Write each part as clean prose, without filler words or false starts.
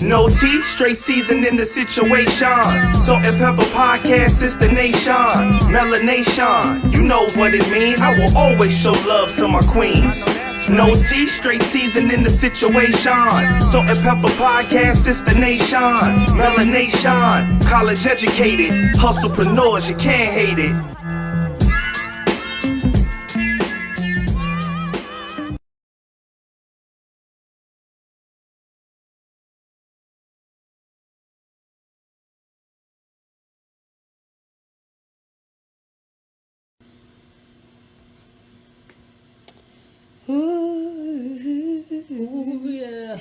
No tea, straight seasoning the situation. Salt and Peppa podcast, it's the nation. Melanation, you know what it mean. I will always show love to my queens. No tea, straight seasoning the situation. Salt and Peppa podcast, it's the nation. Melanation, college educated, hustlepreneurs, you can't hate it. Ooh, yeah.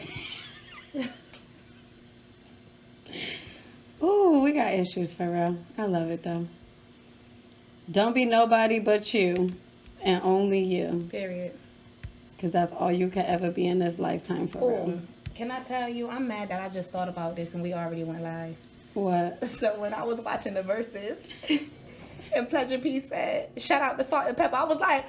Ooh, we got issues for real. I love it though. Don't be nobody but you and only you. Period. Because that's all you can ever be in this lifetime for real. Can I tell you, I'm mad that I just thought about this and we already went live. What? So when I was watching the verses and Pleasure P said, shout out to Salt and Peppa, I was like...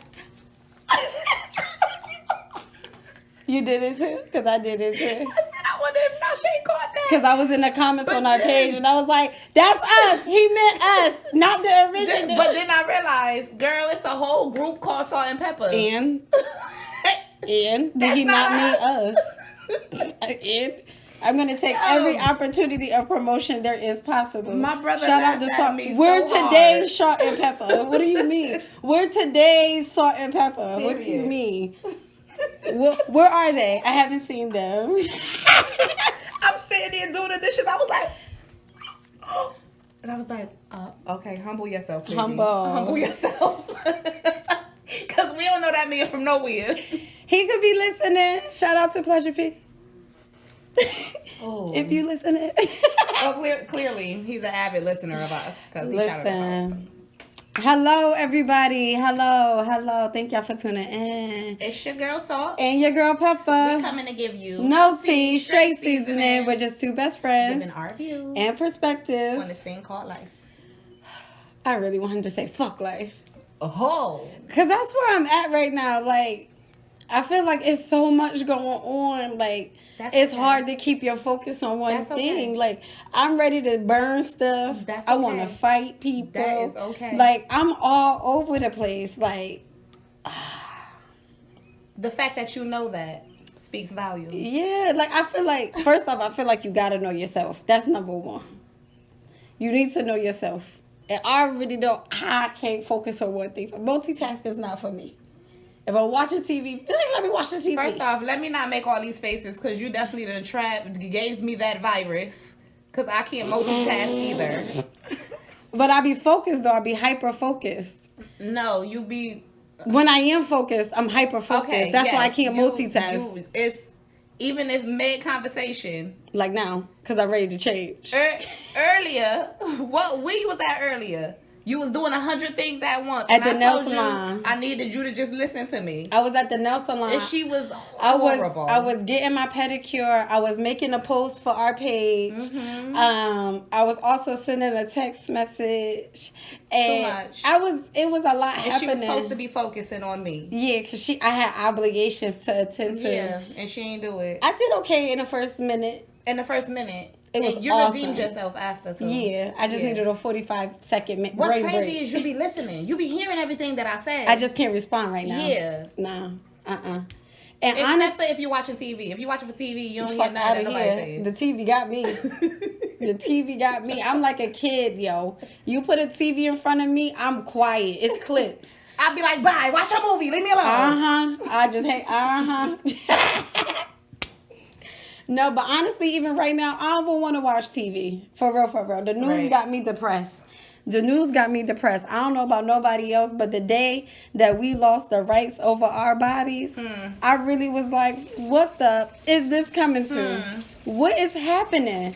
You did it too? Because I did it too. I said, I wonder if Nashe caught that. Because I was in the comments on our page and I was like, that's us. He meant us, not the original. But then I realized, girl, it's a whole group called Salt and Peppa. And did he not mean us? And I'm going to take every opportunity of promotion there is possible. My brother shout out to Salt. We're today's Salt and Peppa. What do you mean? We're today's Salt and Peppa. What do you mean? Where are they? I haven't seen them. I'm sitting there doing the dishes. I was like, and I was like, okay, humble yourself, baby. Humble yourself. Because we don't know that man from nowhere. He could be listening. Shout out to Pleasure P. Oh. If you listening. Well, clearly, he's an avid listener of us. Because he shouted us out. Hello, everybody. Hello. Thank y'all for tuning in. It's your girl, Salt. And your girl, Peppa. We're coming to give you no tea, straight seasoning. We're just two best friends. Giving our views. And perspectives. On this thing called life. I really wanted to say fuck life. Oh. Because that's where I'm at right now. Like, I feel like it's so much going on. Like, it's hard to keep your focus on one thing. Okay. Like, I'm ready to burn stuff. I want to fight people. That is okay. Like, I'm all over the place. Like, the fact that you know that speaks volumes. Yeah. Like, I feel like, first off, I feel like you got to know yourself. That's number one. You need to know yourself. And I already know I can't focus on one thing. Multitasking is not for me. If I'm watching TV, let me watch the TV. First off, let me not make all these faces because you definitely gave me that virus because I can't multitask either. But I be focused though. I be hyper focused. No, you be. When I am focused, I'm hyper focused. Okay, that's why I can't multitask. It's even if mid conversation. Like now, because I'm ready to change. Earlier, where you was at earlier? You was doing 100 things at once. At the nail salon. I needed you to just listen to me. I was at the nail salon. And she was horrible. I was getting my pedicure. I was making a post for our page. Mm-hmm. I was also sending a text message. And too much. It was a lot happening. And she was supposed to be focusing on me. Yeah, because I had obligations to attend to. Yeah, and she ain't do it. I did okay in the first minute. It was you awesome. Redeemed yourself after. So. Yeah, I just needed a 45-second break. What's crazy is you be listening. You be hearing everything that I say. I just can't respond right now. Yeah. No. And except for if you're watching TV. If you're watching for TV, you don't hear nothing that nobody saying. The TV got me. The TV got me. I'm like a kid, yo. You put a TV in front of me, I'm quiet. It's clips. I'll be like, bye, watch a movie, leave me alone. I just hate, No, but honestly, even right now, I don't even want to watch TV. For real. The news got me depressed. I don't know about nobody else, but the day that we lost the rights over our bodies, I really was like, what the is this coming to? What is happening?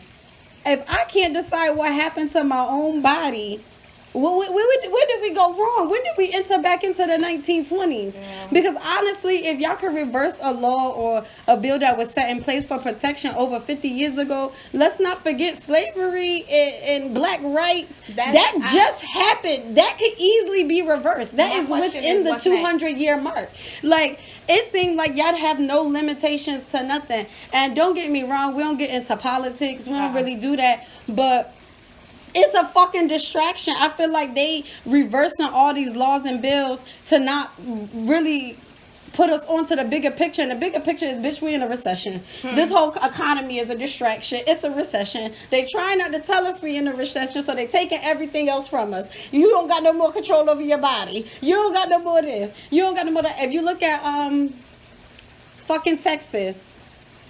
If I can't decide what happened to my own body, Where did we go wrong? When did we enter back into the 1920s? Yeah. Because honestly, if y'all could reverse a law or a bill that was set in place for protection over 50 years ago, let's not forget slavery and black rights. That just happened. That could easily be reversed. That is within the 200-year mark. Like, it seemed like y'all have no limitations to nothing. And don't get me wrong, we don't get into politics. We don't really do that. But it's a fucking distraction. I feel like they reversing all these laws and bills to not really put us onto the bigger picture. And the bigger picture is, bitch, we in a recession. This whole economy is a distraction. It's a recession. They try not to tell us we in a recession, so they taking everything else from us. You don't got no more control over your body. You don't got no more of this. You don't got no more of that. If you look at fucking Texas,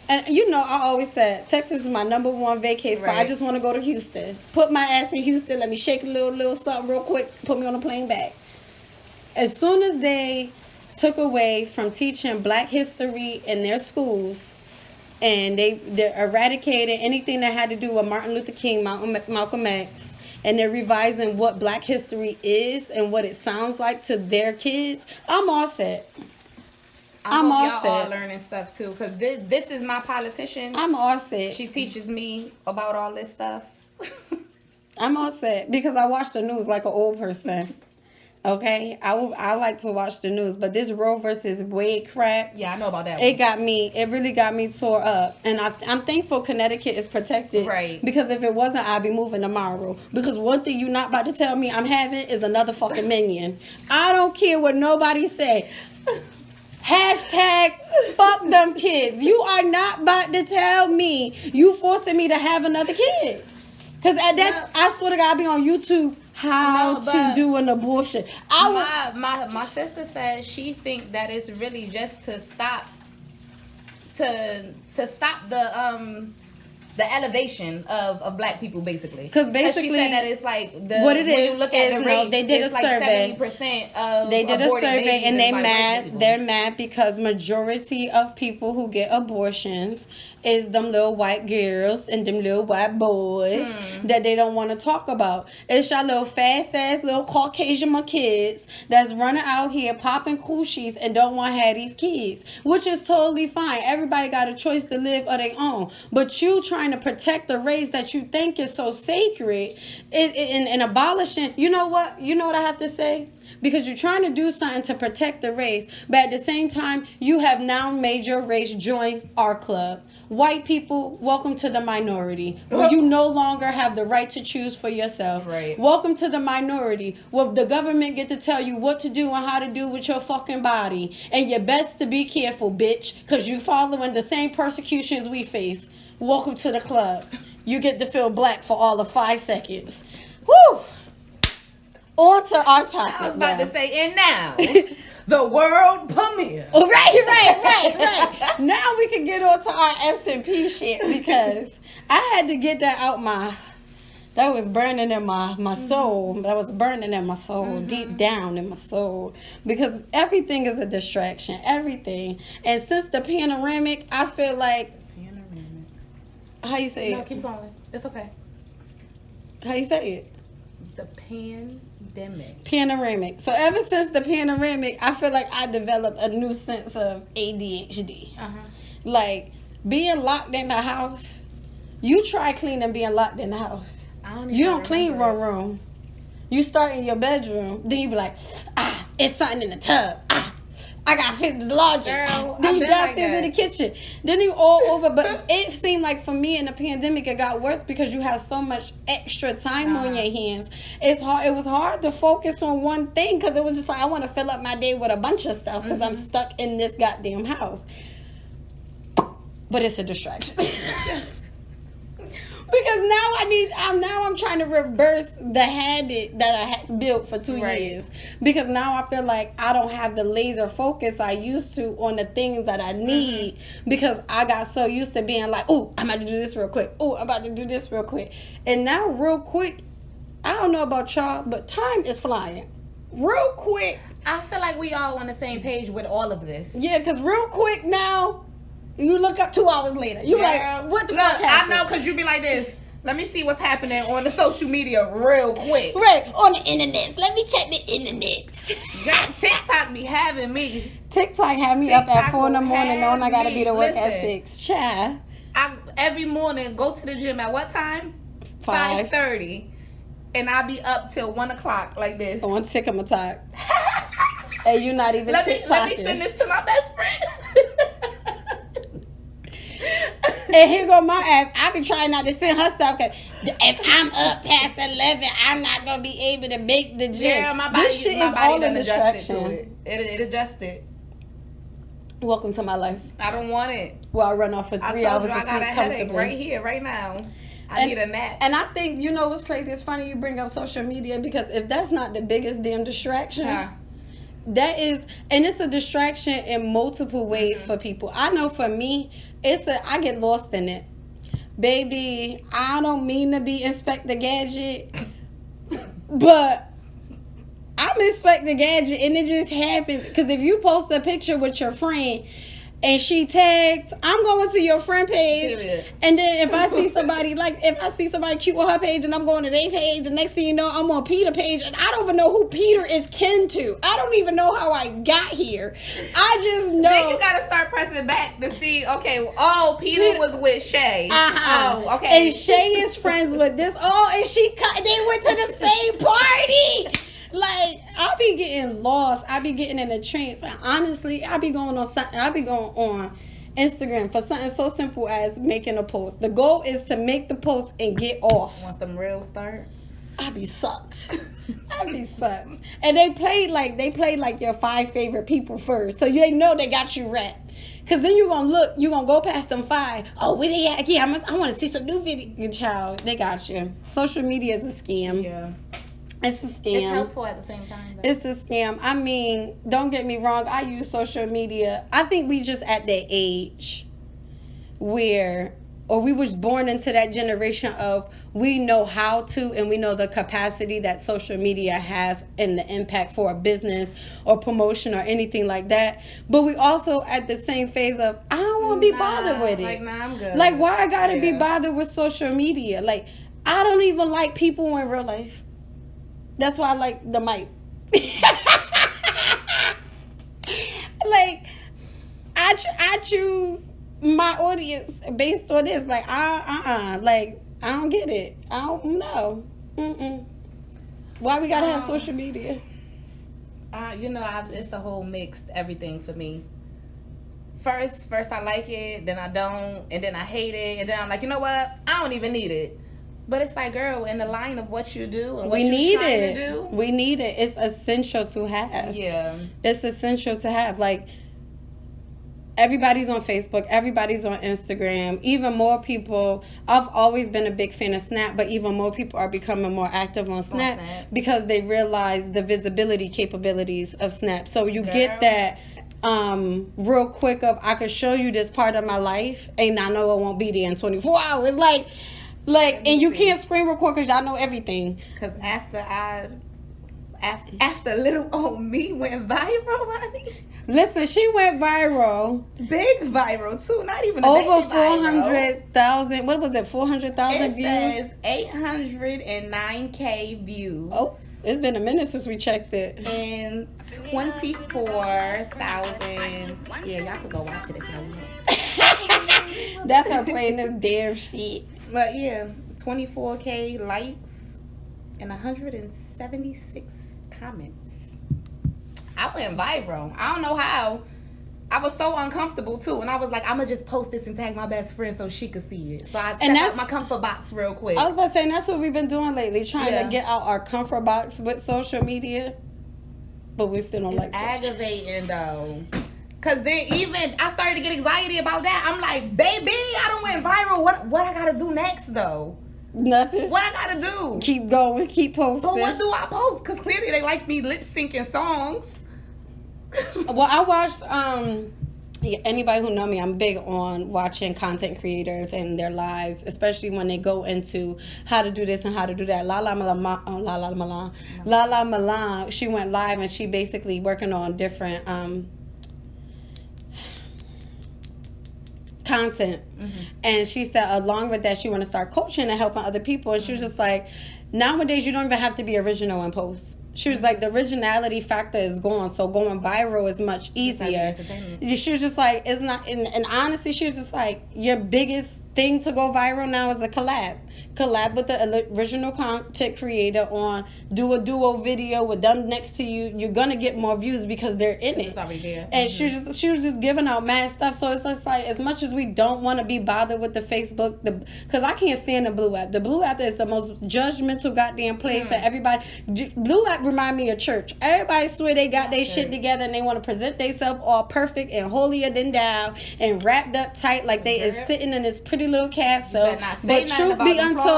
and you know, I always said Texas is my number one vacay spot. Right. I just want to go to Houston. Put my ass in Houston. Let me shake a little something real quick. Put me on a plane back. As soon as they took away from teaching Black history in their schools, and they eradicated anything that had to do with Martin Luther King, Malcolm X, and they're revising what Black history is and what it sounds like to their kids, I'm all set. I'm all set. Y'all all learning stuff too, because this is my politician. I'm all set. She teaches me about all this stuff. I'm all set because I watch the news like an old person. Okay, I like to watch the news, but this Roe versus Wade crap. Yeah, I know about that. It really got me tore up, and I'm thankful Connecticut is protected. Right. Because if it wasn't, I'd be moving tomorrow. Because one thing you're not about to tell me I'm having is another fucking minion. I don't care what nobody say. Hashtag fuck them kids. You are not about to tell me you forcing me to have another kid. Because at that, I swear to God, I'll be on YouTube how to do an abortion. My sister says she think that it's really just to stop the elevation of Black people, basically. Because basically, she said that it's like what it is. When you look at the rate, they did a survey. 70% of they did a survey, and they mad. They're mad because majority of people who get abortions is them little white girls and them little white boys that they don't want to talk about. It's y'all little fast ass little Caucasian kids that's running out here popping coochies and don't want to have these kids, which is totally fine. Everybody got a choice to live of their own, but you trying to protect the race that you think is so sacred and abolishing. You know what I have to say? Because you're trying to do something to protect the race, but at the same time, you have now made your race join our club. White people, welcome to the minority, where you no longer have the right to choose for yourself. Right. Welcome to the minority, where the government get to tell you what to do and how to do with your fucking body. And you're best to be careful, bitch, because you following the same persecutions we face. Welcome to the club. You get to feel black for all of 5 seconds. Woo! On to our topic. I was about to say, and now, the world premiere. Oh, right. Now we can get on to our S&P shit, because I had to get that out that was burning in my soul. That was burning in my soul, deep down in my soul. Because everything is a distraction. Everything. And since the panoramic, I feel like... How you say it? No, keep going. It's okay. How you say it? The pandemic. Panoramic. So ever since the panoramic, I feel like I developed a new sense of ADHD. Like, being locked in the house. You try cleaning being locked in the house. You don't clean one room. You start in your bedroom. Then you be like, it's something in the tub. I gotta fix the laundry. Then you downstairs in the kitchen. Then you all over. But it seemed like for me in the pandemic, it got worse because you have so much extra time on your hands. It's hard. It was hard to focus on one thing because it was just like I want to fill up my day with a bunch of stuff because I'm stuck in this goddamn house. But it's a distraction. Because now I'm trying to reverse the habit that I had built for 2 years. Because now I feel like I don't have the laser focus I used to on the things that I need. Because I got so used to being like, oh, I'm about to do this real quick. Oh, I'm about to do this real quick. And now real quick, I don't know about y'all, but time is flying. Real quick. I feel like we all on the same page with all of this. Yeah, because real quick now, you look up 2 hours later. You're like, what the fuck happened? I know, because you be like this. Let me see what's happening on the social media real quick. Right, on the internet. Let me check the internet. God, TikTok be having me. TikTok had me up at 4 in the morning knowing I gotta be to work at 6. Child. I every morning go to the gym at what time? 5:30. And I'll be up till 1 o'clock like this. On TikTok. And you're not even let me TikToking. send this to my best friend. And here go my ass. I be trying not to send her stuff because if I'm up past 11, I'm not gonna be able to make the gym. Yeah, my body, this shit my is body all done a adjusted to distraction. it. It adjusted. Welcome to my life. I don't want it. Well, I run off for 3 I told hours you to I sleep got a headache comfortably. right here, right now. I need a nap. And I think, you know what's crazy? It's funny you bring up social media because if that's not the biggest damn distraction, that is, and it's a distraction in multiple ways for people. I know for me, I get lost in it. Baby, I don't mean to be Inspector Gadget, but I'm Inspector Gadget and it just happens. Because if you post a picture with your friend and she tags, I'm going to your friend page. Period. And then if I see somebody, if I see somebody cute on her page and I'm going to their page, the next thing you know, I'm on Peter page and I don't even know who Peter is kin to. I don't even know how I got here. I just know. Then you got to start pressing back to see, okay, Peter was with Shay. Uh-huh. Oh, okay. And Shay is friends with this. And they went to the same party. Like, I be getting lost. I be getting in a trance. And honestly, I be going on Instagram for something so simple as making a post. The goal is to make the post and get off. Once them reels start, I be sucked. And they play like your 5 favorite people first. So they know they got you wrapped. Cause then you're gonna go past them 5. Oh, where they at? Yeah, I want to see some new video. Child, they got you. Social media is a scam. yeah. It's a scam. It's helpful at the same time, though. It's a scam. I mean, don't get me wrong. I use social media. I think we just at that age where, or we was born into that generation of we know how to and we know the capacity that social media has and the impact for a business or promotion or anything like that. But we also at the same phase of I don't want to be bothered with it. I'm good. Like, why I gotta be bothered with social media? Like, I don't even like people in real life. That's why I like the mic. Like, I choose my audience based on this. Like, like, I don't get it. I don't know. Why we gotta have social media? It's a whole mixed everything for me. First I like it, then I don't, and then I hate it, and then I'm like, you know what? I don't even need it. But it's like, girl, in the line of what you do and what you're trying to do. We need it. It's essential to have. Yeah. It's essential to have. Like, everybody's on Facebook. Everybody's on Instagram. Even more people. I've always been a big fan of Snap, but even more people are becoming more active on Snap because they realize the visibility capabilities of Snap. So you get that real quick of, I can show you this part of my life, and I know it won't be there in 24 hours. Like, and you can't screen record because y'all know everything. Because after little old me went viral, honey. Listen, she went viral. Big viral, too. Not even over 400,000. What was it, 400,000 views? It says 809K views. Oh, it's been a minute since we checked it. And 24,000. Yeah, y'all could go watch it if y'all want. That's her playing this damn shit. But yeah, 24K likes and 176 comments. I went viral. I don't know how. I was so uncomfortable too, and I was like, I'm gonna just post this and tag my best friend so she could see it. So I stepped out my comfort box real quick. I was about to say, and that's what we've been doing lately, trying to get out our comfort box with social media, but we still don't like it. It's aggravating though. Cause then even I started to get anxiety about that. I'm like, baby, I done went viral. What I gotta do next though? Nothing. What I gotta do? Keep going, keep posting. But what do I post? Cause clearly they like me lip syncing songs. Well, I watched anybody who know me, I'm big on watching content creators and their lives, especially when they go into how to do this and how to do that. Lala Milan, she went live and she basically working on different content. And she said along with that she want to start coaching and helping other people, and she was just like, nowadays you don't even have to be original in posts. She was like, the originality factor is gone, so going viral is much easier. She was just like, it's not, and honestly, she was just like, your biggest thing to go viral now is a collab with the original content creator on, do a duo video with them next to you. You're gonna get more views because they're in it. It's already there. And she was just giving out mad stuff. So it's just like, as much as we don't want to be bothered with the Facebook, because I can't stand the Blue app. The Blue app is the most judgmental goddamn place for everybody. Blue app remind me of church. Everybody swear they got their shit together and they want to present themselves all perfect and holier than thou and wrapped up tight like they is sitting in this pretty little castle. But truth be untold,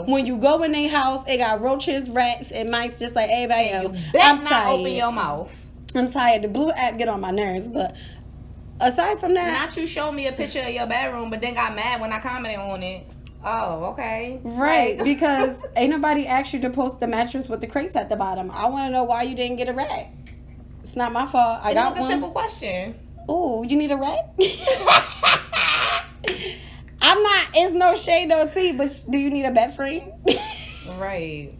when you go in their house, it got roaches, rats, and mice just like everybody else. I'm tired. Open your mouth. I'm tired. The Blue app get on my nerves, but aside from that, not you show me a picture of your bedroom, but then got mad when I commented on it. Oh, okay. Right, because ain't nobody asked you to post the mattress with the crates at the bottom. I want to know why you didn't get a rack. It's not my fault. I got one. It was a simple question. Oh, you need a rack? I'm not. It's no shade, no tea. But do you need a bed frame? Right.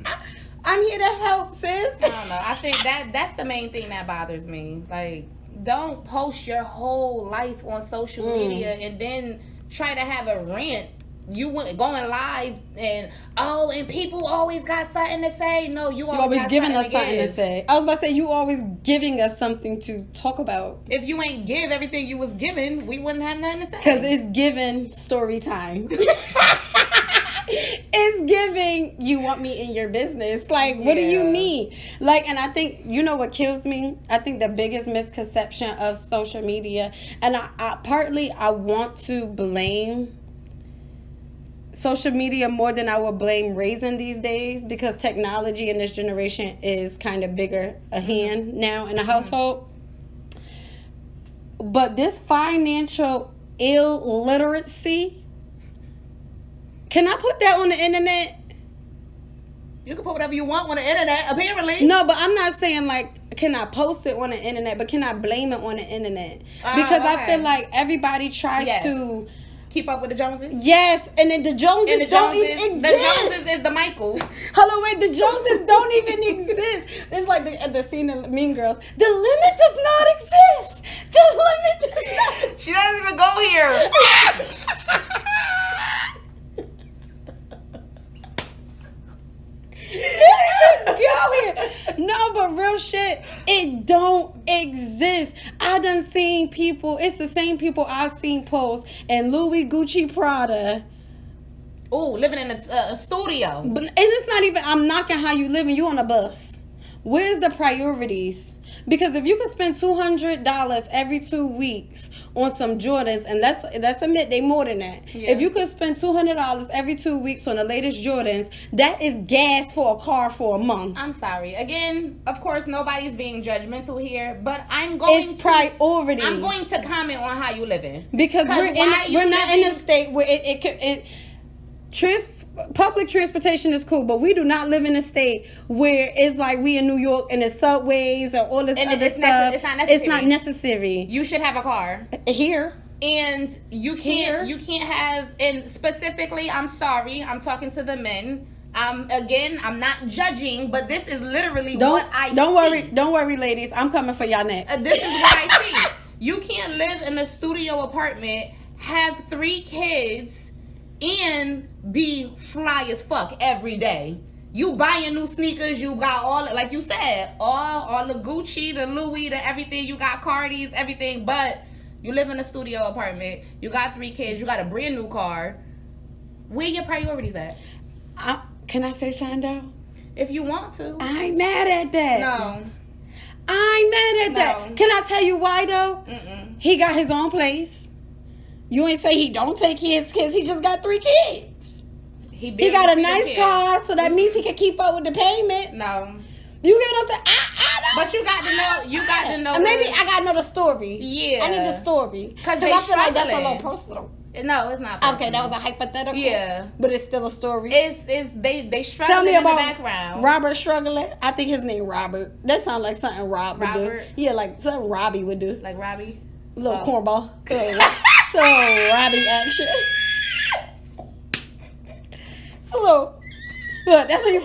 I'm here to help, sis. I don't know. I think that's the main thing that bothers me. Like, don't post your whole life on social media and then try to have a rant. You went going live and people always got something to say. No, you always giving us something to say. I was about to say, you always giving us something to talk about. If you ain't give everything you was given, we wouldn't have nothing to say. Because it's giving story time. It's giving you want me in your business. Like, what do you mean? Like, and I think, you know what kills me? I think the biggest misconception of social media, and I partly I want to blame social media more than I would blame raising these days, because technology in this generation is kind of bigger a hand now in the household. But this financial illiteracy, can I put that on the internet? You can put whatever you want on the internet, apparently. No, but I'm not saying like, can I post it on the internet, but can I blame it on the internet? Because I feel like everybody tries to keep up with the Joneses? Yes, and then the Joneses don't even exist. The Joneses is the Michaels. Hello, wait, the Joneses don't even exist. It's like the scene in Mean Girls. The limit does not exist. The limit does not. She doesn't even go here. No, but real shit, it don't exist. I done seen people, it's the same people I've seen post and Louis, Gucci, Prada. Oh, living in a studio. But, and it's not even, I'm knocking how you living, you on a bus. Where's the priorities? Because if you could spend $200 every 2 weeks on some Jordans, and let's admit they more than that. Yeah. If you could spend $200 every 2 weeks on the latest Jordans, that is gas for a car for a month. I'm sorry. Again, of course, nobody's being judgmental here, but I'm going priorities. I'm going to comment on how you living, because we're not in a state where public transportation is cool, but we do not live in a state where it's like we in New York and the subways and all this other stuff. It's not necessary. It's not necessary. You should have a car here. And you can't have, and specifically, I'm sorry, I'm talking to the men. Again, I'm not judging, but this is literally what I see. Don't worry, ladies. I'm coming for y'all next. This is what I see. You can't live in a studio apartment, have 3 kids, and be fly as fuck every day. You buying new sneakers, you got all, like you said, all the Gucci, the Louis, the everything, you got Cardi's, everything, but you live in a studio apartment, you got 3 kids, you got a brand new car. Where your priorities at? Can I say something though? If you want to. I ain't mad at that. No. I ain't mad at that. Can I tell you why though? He got his own place. You ain't say he don't take his kids. He just got 3 kids. He got a nice car, so that means he can keep up with the payment. No. You get what I'm saying? I know. But you got to know. Maybe I got to know the story. Yeah. I need the story. Because I feel like that's a little personal. No, it's not personal. Okay, that was a hypothetical. Yeah. But it's still a story. They struggling in the background. Robert struggling. I think his name Robert. That sounds like something Rob would do. Yeah, like something Robbie would do. Like Robbie? Little cornball. So Robbie action. It's a little. Look, that's when you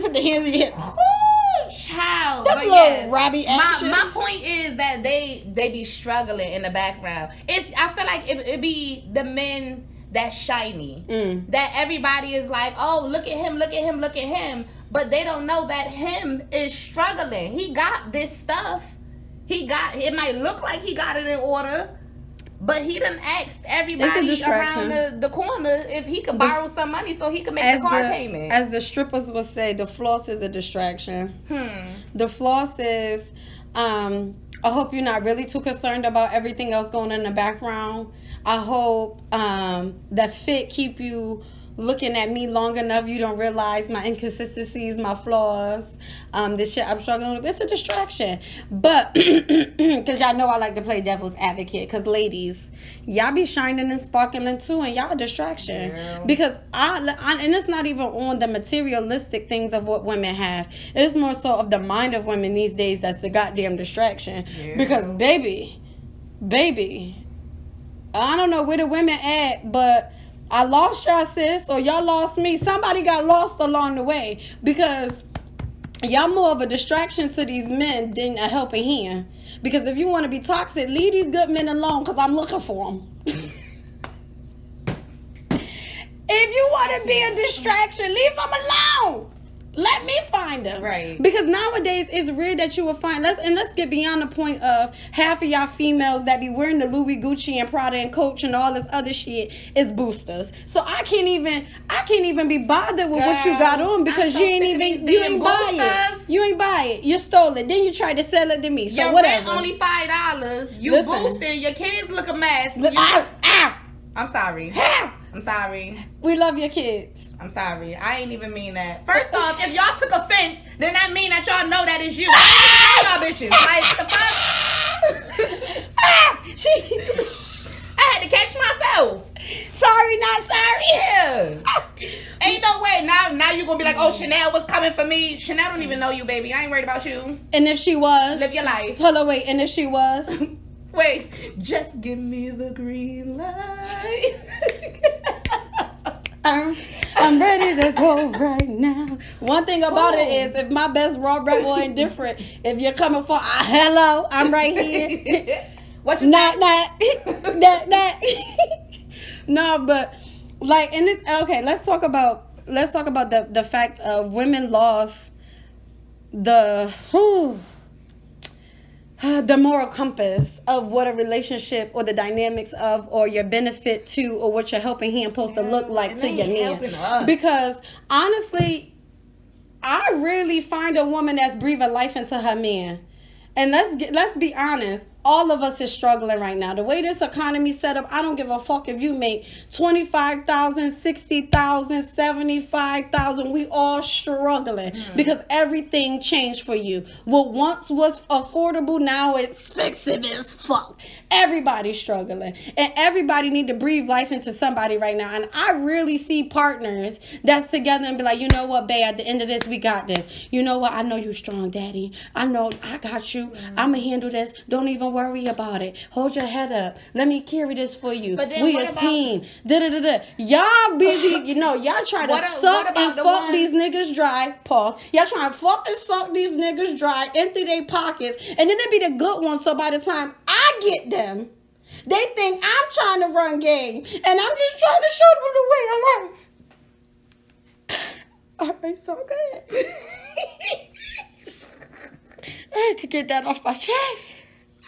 put the hands in your head. Child, That's but a little Robbie action. My point is that they be struggling in the background. I feel like it be the men that's shiny. That everybody is like, oh, look at him, look at him, look at him. But they don't know that him is struggling. He got this stuff. It might look like he got it in order, but he done asked everybody around the corner if he could borrow some money so he could make the car payment. As the strippers would say, the floss is a distraction. The floss is, I hope you're not really too concerned about everything else going on in the background. I hope that fit keep you looking at me long enough you don't realize my inconsistencies, my flaws, the shit I'm struggling with. It's a distraction. But because y'all know I like to play devil's advocate, because ladies, y'all be shining and sparkling too, and y'all a distraction. Yeah. Because and it's not even on the materialistic things of what women have. It's more so of the mind of women these days that's the goddamn distraction. Yeah. Because baby, I don't know where the women at, but I lost y'all, sis, or y'all lost me. Somebody got lost along the way, because y'all more of a distraction to these men than a helping hand. Because if you want to be toxic, leave these good men alone, because I'm looking for them. If you want to be a distraction, leave them alone. Let me find them. Right. Because nowadays, it's rare that you will find... Let's get beyond the point of half of y'all females that be wearing the Louis, Gucci, and Prada, and Coach, and all this other shit is boosters. So I can't even be bothered with what you got on, because you ain't buy it. You ain't buy it. You stole it. Then you tried to sell it to me. So your whatever. Rent only $5. You boosting. Your kids look a mess. I'm sorry. I'm sorry. We love your kids. I'm sorry. I ain't even mean that. First off, if y'all took offense, then that mean that y'all know that is you. I ain't even know y'all bitches. Like, the fuck? I had to catch myself. Sorry, not sorry. Yeah. Ain't no way. Now you gonna be like, oh, Chanel was coming for me. Chanel don't even know you, baby. I ain't worried about you. And if she was? Live your life. Hold on, wait. And if she was? Wait, just give me the green light. I'm ready to go right now. One thing about it is, if my best raw rebel ain't different, if you're coming for hello, I'm right here. What you say? Not. No, but like, and it, okay, let's talk about the fact of women lost the moral compass of what a relationship or the dynamics of, or your benefit to, or what your helping hand supposed to look like to your man. Because honestly, I really find a woman that's breathing life into her man. And let's be honest, all of us is struggling right now. The way this economy set up, I don't give a fuck if you make $25,000, $60,000, $75,000. We all struggling because everything changed for you. What once was affordable, now it's expensive as fuck. Everybody's struggling, and everybody need to breathe life into somebody right now. And I really see partners that's together and be like, you know what, babe, at the end of this, we got this. You know what? I know you strong, daddy. I know I got you. I'ma handle this. Don't even worry about it. Hold your head up. Let me carry this for you. We a team. Y'all busy, y'all try to suck and fuck these niggas dry. Pause. Y'all trying to fuck and suck these niggas dry, empty their pockets, and then they be the good ones. So by the time I get them, they think I'm trying to run game, and I'm just trying to show them the way I learn. All right, so good. I had to get that off my chest.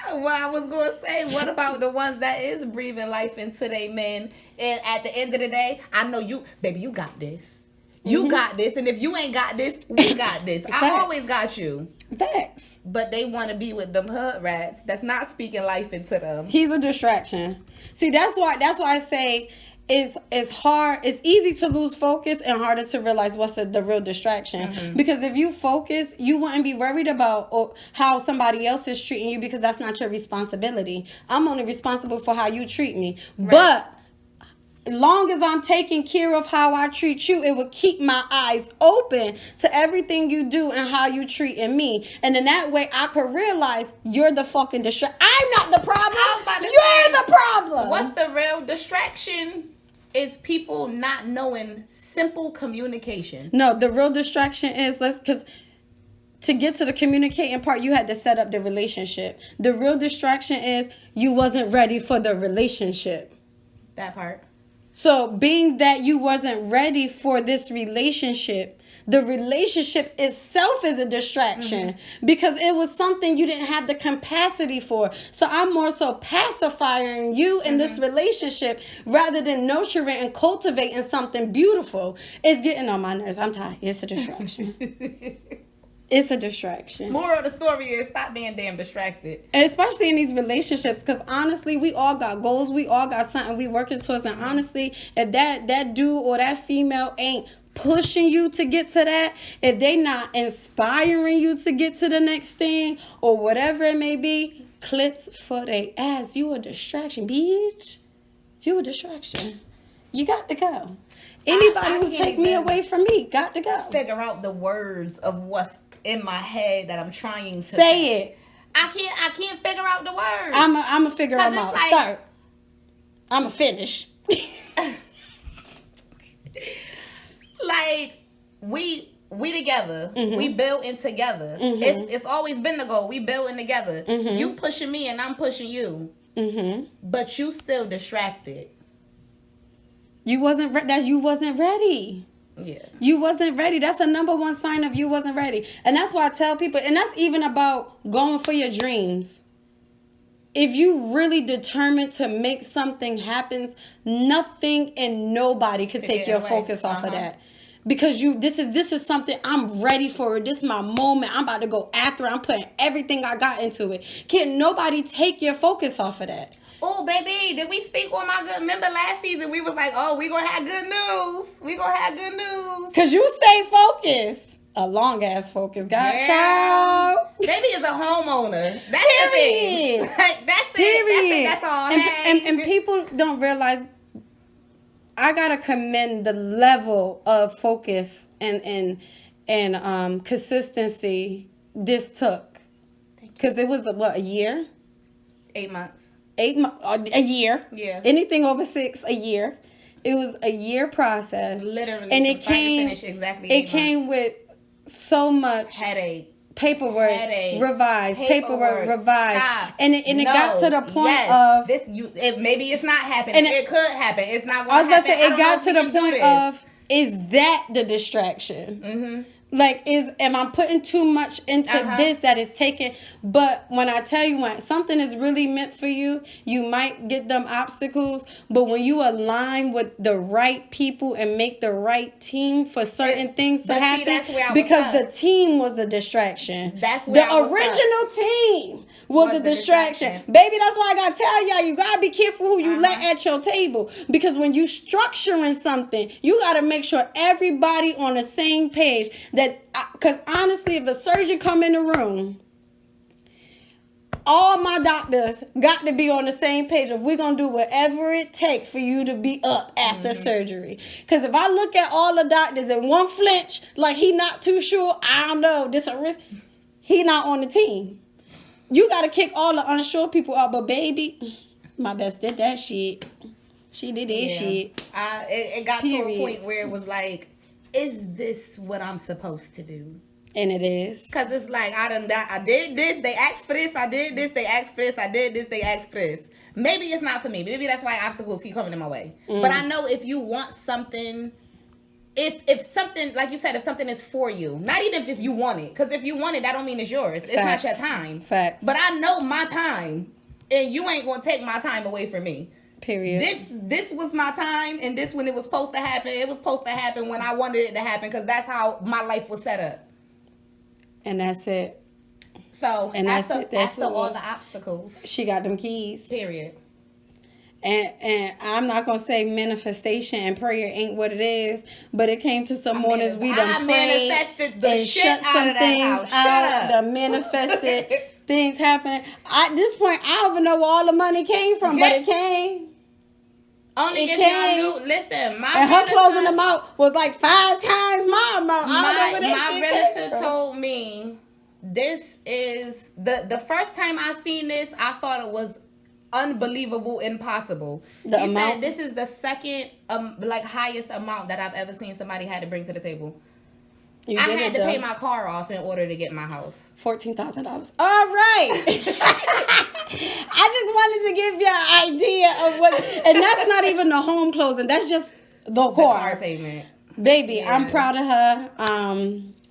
Well, I was going to say, what about the ones that is breathing life into their men? And at the end of the day, I know you, baby, you got this. You got this. And if you ain't got this, we got this. I always got you. Facts. But they want to be with them hood rats that's not speaking life into them. He's a distraction. See, that's why I say it's hard. It's easy to lose focus and harder to realize what's the real distraction. Because if you focus, you wouldn't be worried about how somebody else is treating you, because that's not your responsibility. I'm only responsible for how you treat me. Right. But long as I'm taking care of how I treat you, it will keep my eyes open to everything you do and how you treating me. And in that way, I could realize you're the fucking distraction. I'm not the problem. You're the problem. What's the real distraction? Is people not knowing simple communication. No, the real distraction is because to get to the communicating part, you had to set up the relationship. The real distraction is you wasn't ready for the relationship. That part. So being that you wasn't ready for this relationship, the relationship itself is a distraction because it was something you didn't have the capacity for. So I'm more so pacifying you in this relationship rather than nurturing and cultivating something beautiful. It's getting on my nerves. I'm tired. It's a distraction. It's a distraction. Moral of the story is stop being damn distracted. Especially in these relationships, because honestly, we all got goals. We all got something we working towards. And honestly, if that dude or that female ain't pushing you to get to that, if they not inspiring you to get to the next thing or whatever it may be, clips for they ass. You a distraction, bitch. You a distraction. You got to go. Anybody who take me away from me got to go. Figure out the words of what's in my head that I'm trying to say it. I can't figure out the words. I'm a figure them out. Like, start. I'm a finish. Like we together. We building together. It's always been the goal. We building together. You pushing me and I'm pushing you. But you still distracted. You wasn't ready. Yeah. You wasn't ready. That's the number one sign of you wasn't ready. And that's why I tell people, and that's even about going for your dreams. If you really determined to make something happen, nothing and nobody could take your focus off of that. Because this is something I'm ready for. This is my moment. I'm about to go after it. I'm putting everything I got into it. Can't nobody take your focus off of that. Oh, baby, did we speak on my good? Remember last season we was like, oh, we gonna have good news. We gonna have good news. Cause you stay focused. A long ass focus. Child. Baby is a homeowner. That's the thing. Like, that's it. That's all. And people don't realize. I gotta commend the level of focus and consistency this took. Cause it was a year. 8 months. 8 months, a year. Yeah. Anything over 6, a year. It was a year process. Literally. And it came. Finish, exactly. It came with so much headache. Paperwork, revise, paperwork, revise, stop. and it got to the point of this. Maybe it's not happening. It could happen. It's not going to happen. I was about to say it got to the point of is that the distraction? Like, am I putting too much into this that is taking? But when I tell you when something is really meant for you, you might get them obstacles. But when you align with the right people and make the right team for certain things to happen, that's where I was because stuck. The team was a distraction. That's where the original team was a distraction. Baby, that's why I gotta tell y'all, you gotta be careful who you let at your table. Because when you structuring something, you gotta make sure everybody on the same page. Because honestly, if a surgeon come in the room, all my doctors got to be on the same page if we're going to do whatever it takes for you to be up after surgery. Because if I look at all the doctors and one flinch, like he not too sure, I don't know, this a risk, he not on the team. You got to kick all the unsure people out. But baby, my best did that shit. She did that shit. It got to a point where it was like, is this what I'm supposed to do? And it is. Because it's like, I did this, they asked for this, I did this, they asked for this, I did this, they asked for this. Maybe it's not for me. Maybe that's why obstacles keep coming in my way. But I know if you want something, if something, like you said, if something is for you, not even if you want it. Because if you want it, that don't mean it's yours. It's not your time. Facts. But I know my time, and you ain't going to take my time away from me. Period. This was my time, and this when it was supposed to happen. It was supposed to happen when I wanted it to happen, because that's how my life was set up. And that's it. So after all the obstacles, she got them keys. Period. And I'm not gonna say manifestation and prayer ain't what it is, but it came to some mornings we done prayed manifested the and shit shut out some of that things house. out. The manifested things happening. At this point, I don't even know where all the money came from, but it came. Only it if came. y'all knew. Listen, my And her realtor, closing amount was like 5 times my amount. my realtor told me this is the first time I seen this, I thought it was unbelievable, impossible. He said this is the second like highest amount that I've ever seen somebody had to bring to the table. I had to pay my car off in order to get my house. $14,000. All right. I just wanted to give you an idea of what, and that's not even the home closing. That's just the car payment. Baby, yeah. I'm proud of her.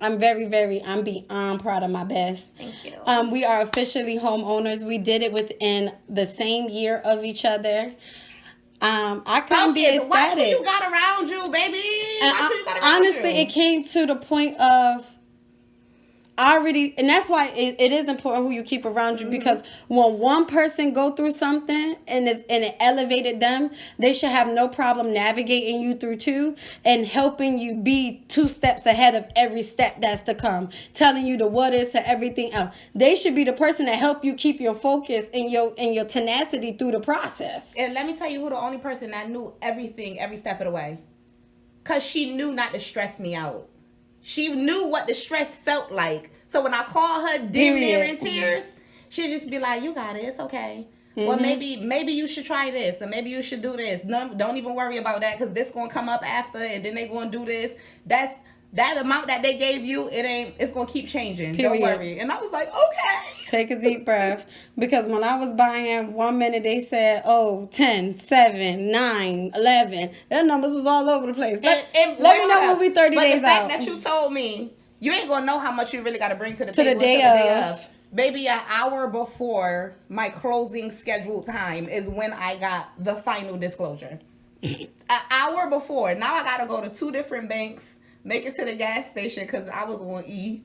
I'm I'm beyond proud of my best. Thank you. We are officially homeowners. We did it within the same year of each other. I couldn't be ecstatic. Watch who you got around you, baby. Watch who you got around honestly, you. It came to the point of and that's why it is important who you keep around you, because when one person go through something and it elevated them, they should have no problem navigating you through too and helping you be 2 steps ahead of every step that's to come, telling you the what is to everything else. They should be the person that help you keep your focus and your tenacity through the process. And let me tell you who the only person that knew everything every step of the way, because she knew not to stress me out. She knew what the stress felt like. So when I call her near in tears, she'd just be like, you got it. It's okay. Well, maybe you should try this, or maybe you should do this. No, don't even worry about that, because this going to come up after, and then they going to do this. That amount that they gave you, it's going to keep changing. Period. Don't worry. And I was like, okay. Take a deep breath. Because when I was buying, 1 minute they said, 10, 7, 9, 11. Their numbers was all over the place. Let me know when we 30 days out. But the fact that you told me, you ain't going to know how much you really got to bring to the table the day of. Maybe an hour before my closing scheduled time is when I got the final disclosure. An hour before. Now I got to go to 2 different banks. Make it to the gas station, because I was on E.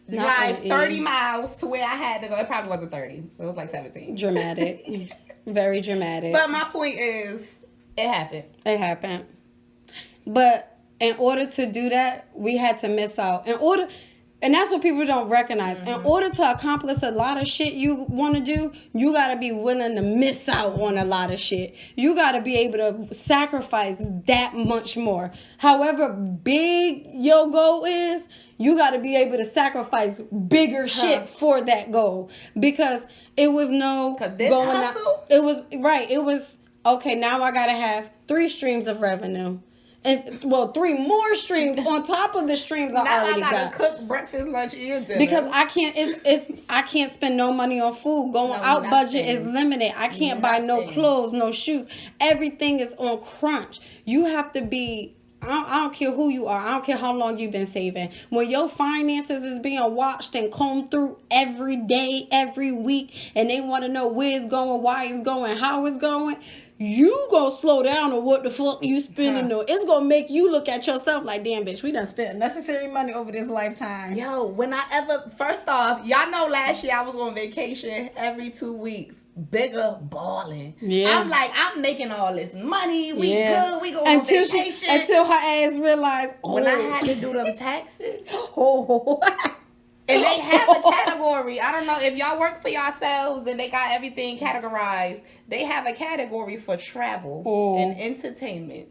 Drive 30 miles to where I had to go. It probably wasn't 30. It was like 17. Dramatic. Very dramatic. But my point is, it happened. It happened. But in order to do that, we had to miss out. And that's what people don't recognize. In order to accomplish a lot of shit you want to do, you got to be willing to miss out on a lot of shit. You got to be able to sacrifice that much more. However big your goal is, you got to be able to sacrifice bigger shit for that goal. Because it was no going hustle? It was, right. It was, okay, now I got to have 3 streams of revenue. And 3 more streams on top of the streams I already got. Now I gotta cook breakfast, lunch, and dinner. Because I can't spend no money on food. Budget is limited. I can't buy no clothes, no shoes. Everything is on crunch. You have to be. I don't care who you are. I don't care how long you've been saving. When your finances is being watched and combed through every day, every week, and they want to know where it's going, why it's going, how it's going, you gonna slow down on what the fuck you spending on. It's gonna make you look at yourself like, damn, bitch, we done spent necessary money over this lifetime. Yo, first off, y'all know last year I was on vacation every 2 weeks. Bigger balling. Yeah. I'm like, I'm making all this money. We good. We go on vacation. Until her ass realized, when I had to do them taxes. And they have a category. I don't know if y'all work for yourselves and they got everything categorized. They have a category for travel and entertainment.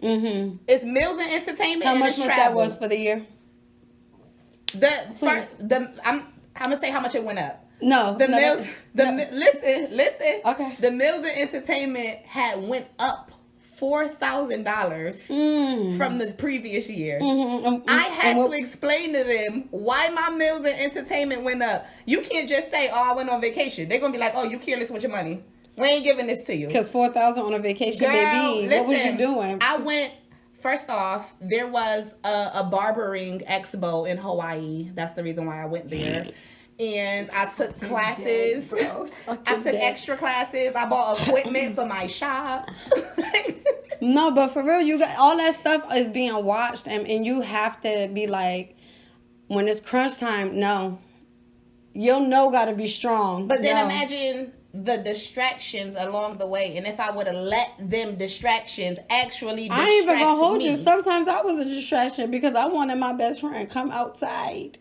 It's meals and entertainment. How much that was for the year? I'm gonna say how much it went up. No. Meals. Listen. Okay. The meals and entertainment had went up $4,000 from the previous year. I had to explain to them why my meals and entertainment went up. You can't just say, I went on vacation. They're going to be like, you careless with your money. We ain't giving this to you. Because $4,000 on a vacation, girl, baby. What was you doing? I went, first off, there was a barbering expo in Hawaii. That's the reason why I went there. And I took classes. I took extra classes. I bought equipment for my shop. No, but for real, you got all that stuff is being watched, and you have to be like, when it's crunch time, no. Your no got to be strong. But then imagine the distractions along the way, and if I would have let them distractions actually distract me. I ain't even gonna hold you. Sometimes I was a distraction because I wanted my best friend to come outside.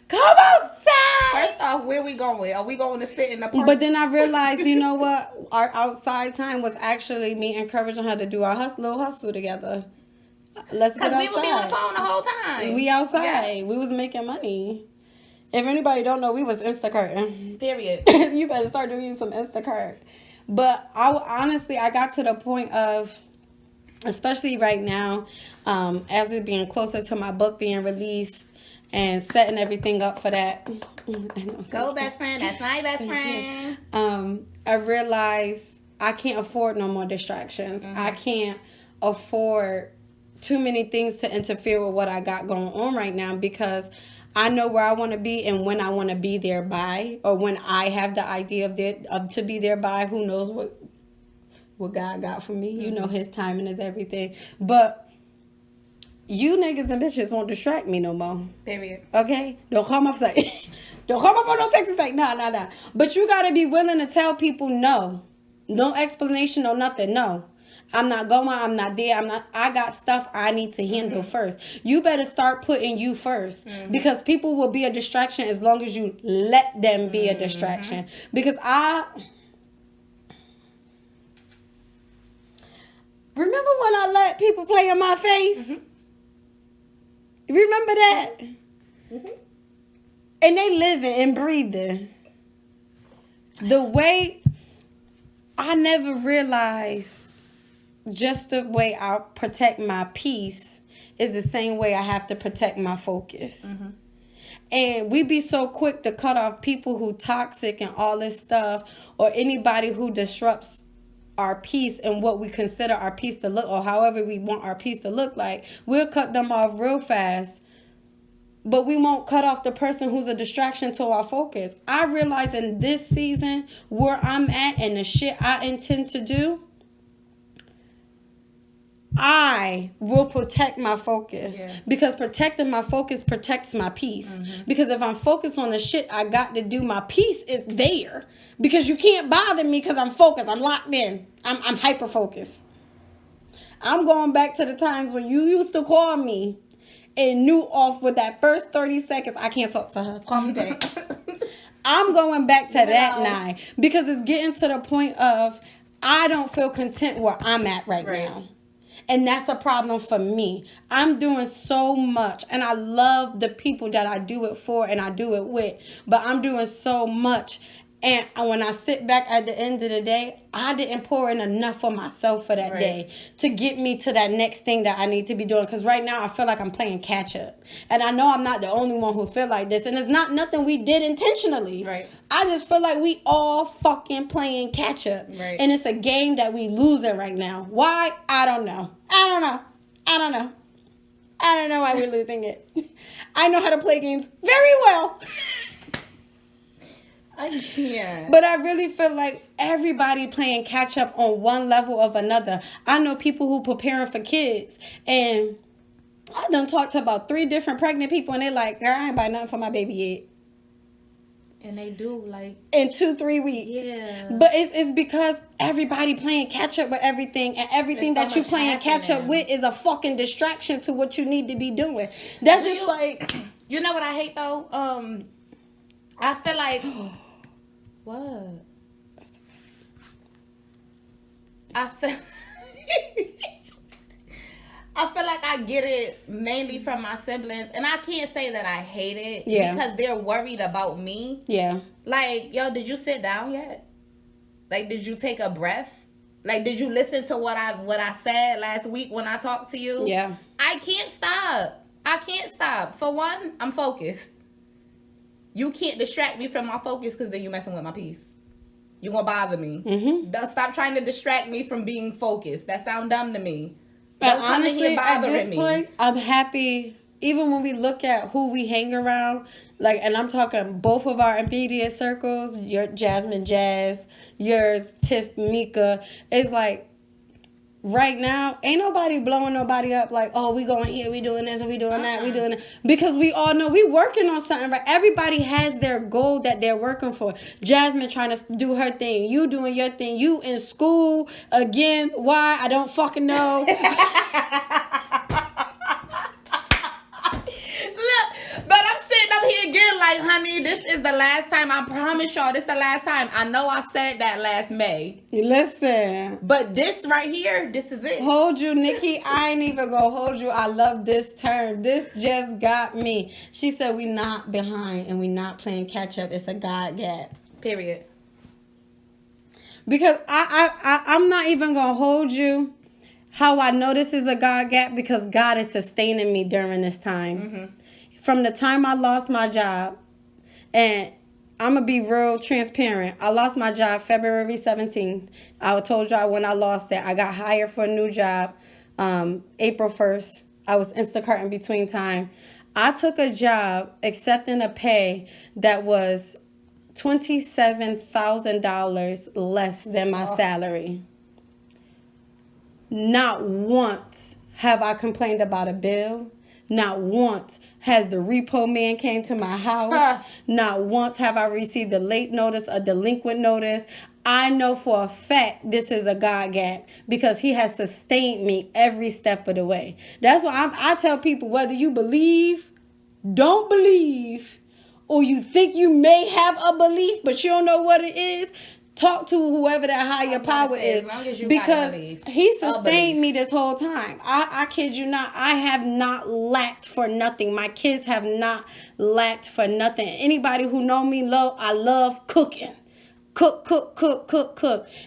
Come outside. First off, where we going? Are we going to sit in the park? But then I realized, you know what? Our outside time was actually me encouraging her to do our little hustle together. Let's get outside. Because we would be on the phone the whole time. We outside. Yeah. We was making money. If anybody don't know, we was Instacarting. Period. You better start doing some Instacart. But I got to the point of, especially right now, as it's being closer to my book being released and setting everything up for that. Go, best friend. That's my best friend. I realized I can't afford no more distractions. Mm-hmm. I can't afford too many things to interfere with what I got going on right now, because I know where I want to be and when I want to be there by, or when I have the idea of to be there by. Who knows what God got for me? Mm-hmm. You know, His timing is everything. But you niggas and bitches won't distract me no more. Period. Okay? Don't call my site. Don't call my phone. Don't text me. Like, nah. But you got to be willing to tell people no. No explanation, no nothing. No. I'm not going. I'm not there. I got stuff I need to handle first. You better start putting you first, because people will be a distraction as long as you let them be a distraction. Because I remember when I let people play in my face. Remember that? And they living and breathing. The way I never realized. Just the way I protect my peace is the same way I have to protect my focus. And we be so quick to cut off people who toxic and all this stuff, or anybody who disrupts our peace and what we consider our peace to look, or however we want our peace to look like. We'll cut them off real fast, but we won't cut off the person who's a distraction to our focus. I realize in this season where I'm at and the shit I intend to do, I will protect my focus, because protecting my focus protects my peace. Because if I'm focused on the shit I got to do, my peace is there. Because you can't bother me because I'm focused. I'm locked in. I'm hyper focused. I'm going back to the times when you used to call me and knew off with that first 30 seconds, I can't talk to her. Call me back. I'm going back to that now, because it's getting to the point of I don't feel content where I'm at right now. And that's a problem for me. I'm doing so much, and I love the people that I do it for and I do it with, but I'm doing so much. And when I sit back at the end of the day, I didn't pour in enough for myself for that day to get me to that next thing that I need to be doing. Because right now I feel like I'm playing catch up. And I know I'm not the only one who feel like this. And it's not nothing we did intentionally. I just feel like we all fucking playing catch up. And it's a game that we losing right now. Why? I don't know. I don't know why we're losing it. I know how to play games very well. I can't. But I really feel like everybody playing catch up on one level of another. I know people who preparing for kids, and I done talked to about 3 different pregnant people, and they're like, girl, I ain't buy nothing for my baby yet. And they do, like, in 2-3 weeks. But it's because everybody playing catch up with everything, and everything that you playing catch up with is a fucking distraction to what you need to be doing. That's just like, you know what I hate though? I feel like what? I feel like I get it mainly from my siblings, and I can't say that I hate it because they're worried about me. Like, yo, did you sit down yet? Like, did you take a breath? Like, did you listen to what I said last week when I talked to you? I can't stop. For one, I'm focused. You can't distract me from my focus, because then you're messing with my peace. You're going to bother me. Stop trying to distract me from being focused. That sounds dumb to me. But honestly, at this point, I'm happy. Even when we look at who we hang around, like, and I'm talking both of our immediate circles, your Jasmine Jazz, yours, Tiff, Mika, it's like, right now, ain't nobody blowing nobody up like, oh, we going here, we doing this, we doing that, we doing that. Because we all know we working on something, right? Everybody has their goal that they're working for. Jasmine trying to do her thing. You doing your thing. You in school again. Why? I don't fucking know. Look, but I'm sitting up here again is the last time. I promise y'all, this is the last time. I know I said that last May. Listen. But this right here, this is it. Hold you, Nikki. I ain't even gonna hold you. I love this term. This just got me. She said we not behind and we not playing catch up. It's a God gap. Period. Because I'm not even gonna hold you. How I know this is a God gap, because God is sustaining me during this time. Mm-hmm. From the time I lost my job, and I'm going to be real transparent. I lost my job February 17th. I told y'all when I lost that. I got hired for a new job April 1st. I was Instacart in between time. I took a job accepting a pay that was $27,000 less than my salary. Not once have I complained about a bill. Not once has the repo man came to my house. Not once have I received a late notice, a delinquent notice. I know for a fact this is a God gap, because he has sustained me every step of the way. That's why I tell people, whether you believe, don't believe, or you think you may have a belief but you don't know what it is, talk to whoever that higher power is, because he sustained me this whole time. I kid you not. I have not lacked for nothing. My kids have not lacked for nothing. Anybody who know me, I love cooking. Cook.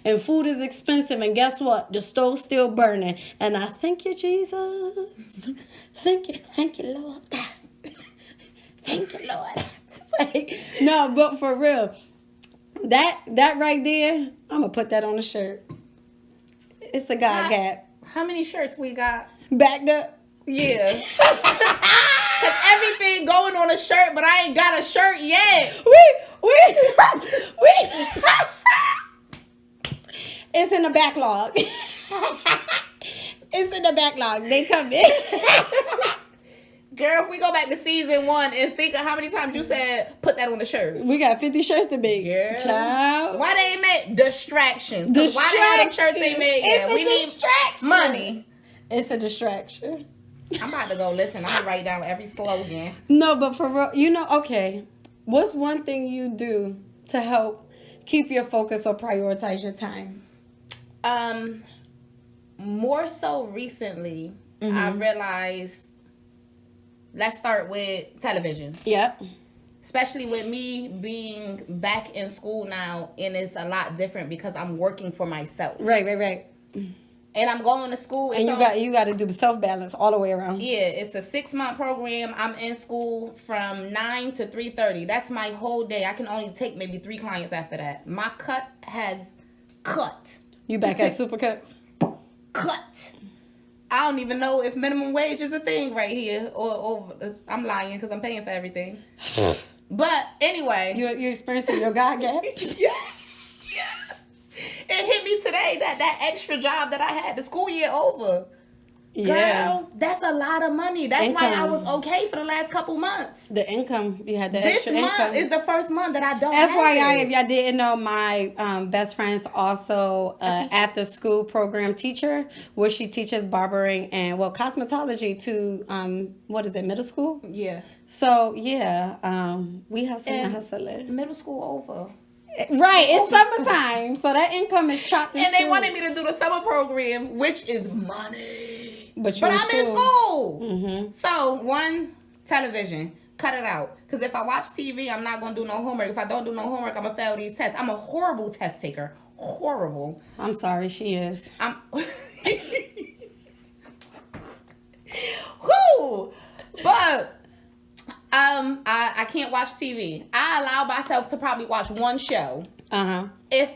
And food is expensive. And guess what? The stove's still burning. And I thank you, Jesus. Thank you, Lord. Thank you, Lord. No, but for real. That right there, I'm going to put that on a shirt. It's a God gap. How many shirts we got? Backed up? Yeah. Because everything going on a shirt, but I ain't got a shirt yet. We. It's in the backlog. It's in the backlog. They come in. Girl, if we go back to season 1 and think of how many times you said, put that on the shirt. We got 50 shirts to make. Girl. Child. Why they ain't made distractions? Why they have them shirts they made? It's we a distraction. Need money. It's a distraction. I'm about to go listen. I'm going to write down every slogan. No, but for real, okay. What's one thing you do to help keep your focus or prioritize your time? More so recently, I realized, let's start with television. Yep. Especially with me being back in school now, and it's a lot different because I'm working for myself. Right. And I'm going to school. And you got to do self-balance all the way around. Yeah, it's a 6-month program. I'm in school from 9 to 3:30. That's my whole day. I can only take maybe 3 clients after that. My cut has cut. You back at Supercuts? Cut. I don't even know if minimum wage is a thing right here. Or I'm lying because I'm paying for everything. But anyway. You're experiencing your God gap? Yes. It hit me today that extra job that I had, the school year over. Yeah. Girl, that's a lot of money. That's why I was okay for the last couple months. The income, you had the this extra month income. Is the first month that I don't FYI, have it. if y'all didn't know, my best friend's also after school program teacher, where she teaches barbering and cosmetology to middle school? Yeah. So yeah, we hustling. Middle school over. Right, it's summertime, so that income is chopped. And they wanted me to do the summer program, which is money. But I'm in school. Mm-hmm. So television, cut it out. Because if I watch TV, I'm not gonna do no homework. If I don't do no homework, I'm gonna fail these tests. I'm a horrible test taker. Horrible. I'm sorry, she is. Whoo! But I can't watch TV. I allow myself to probably watch one show. If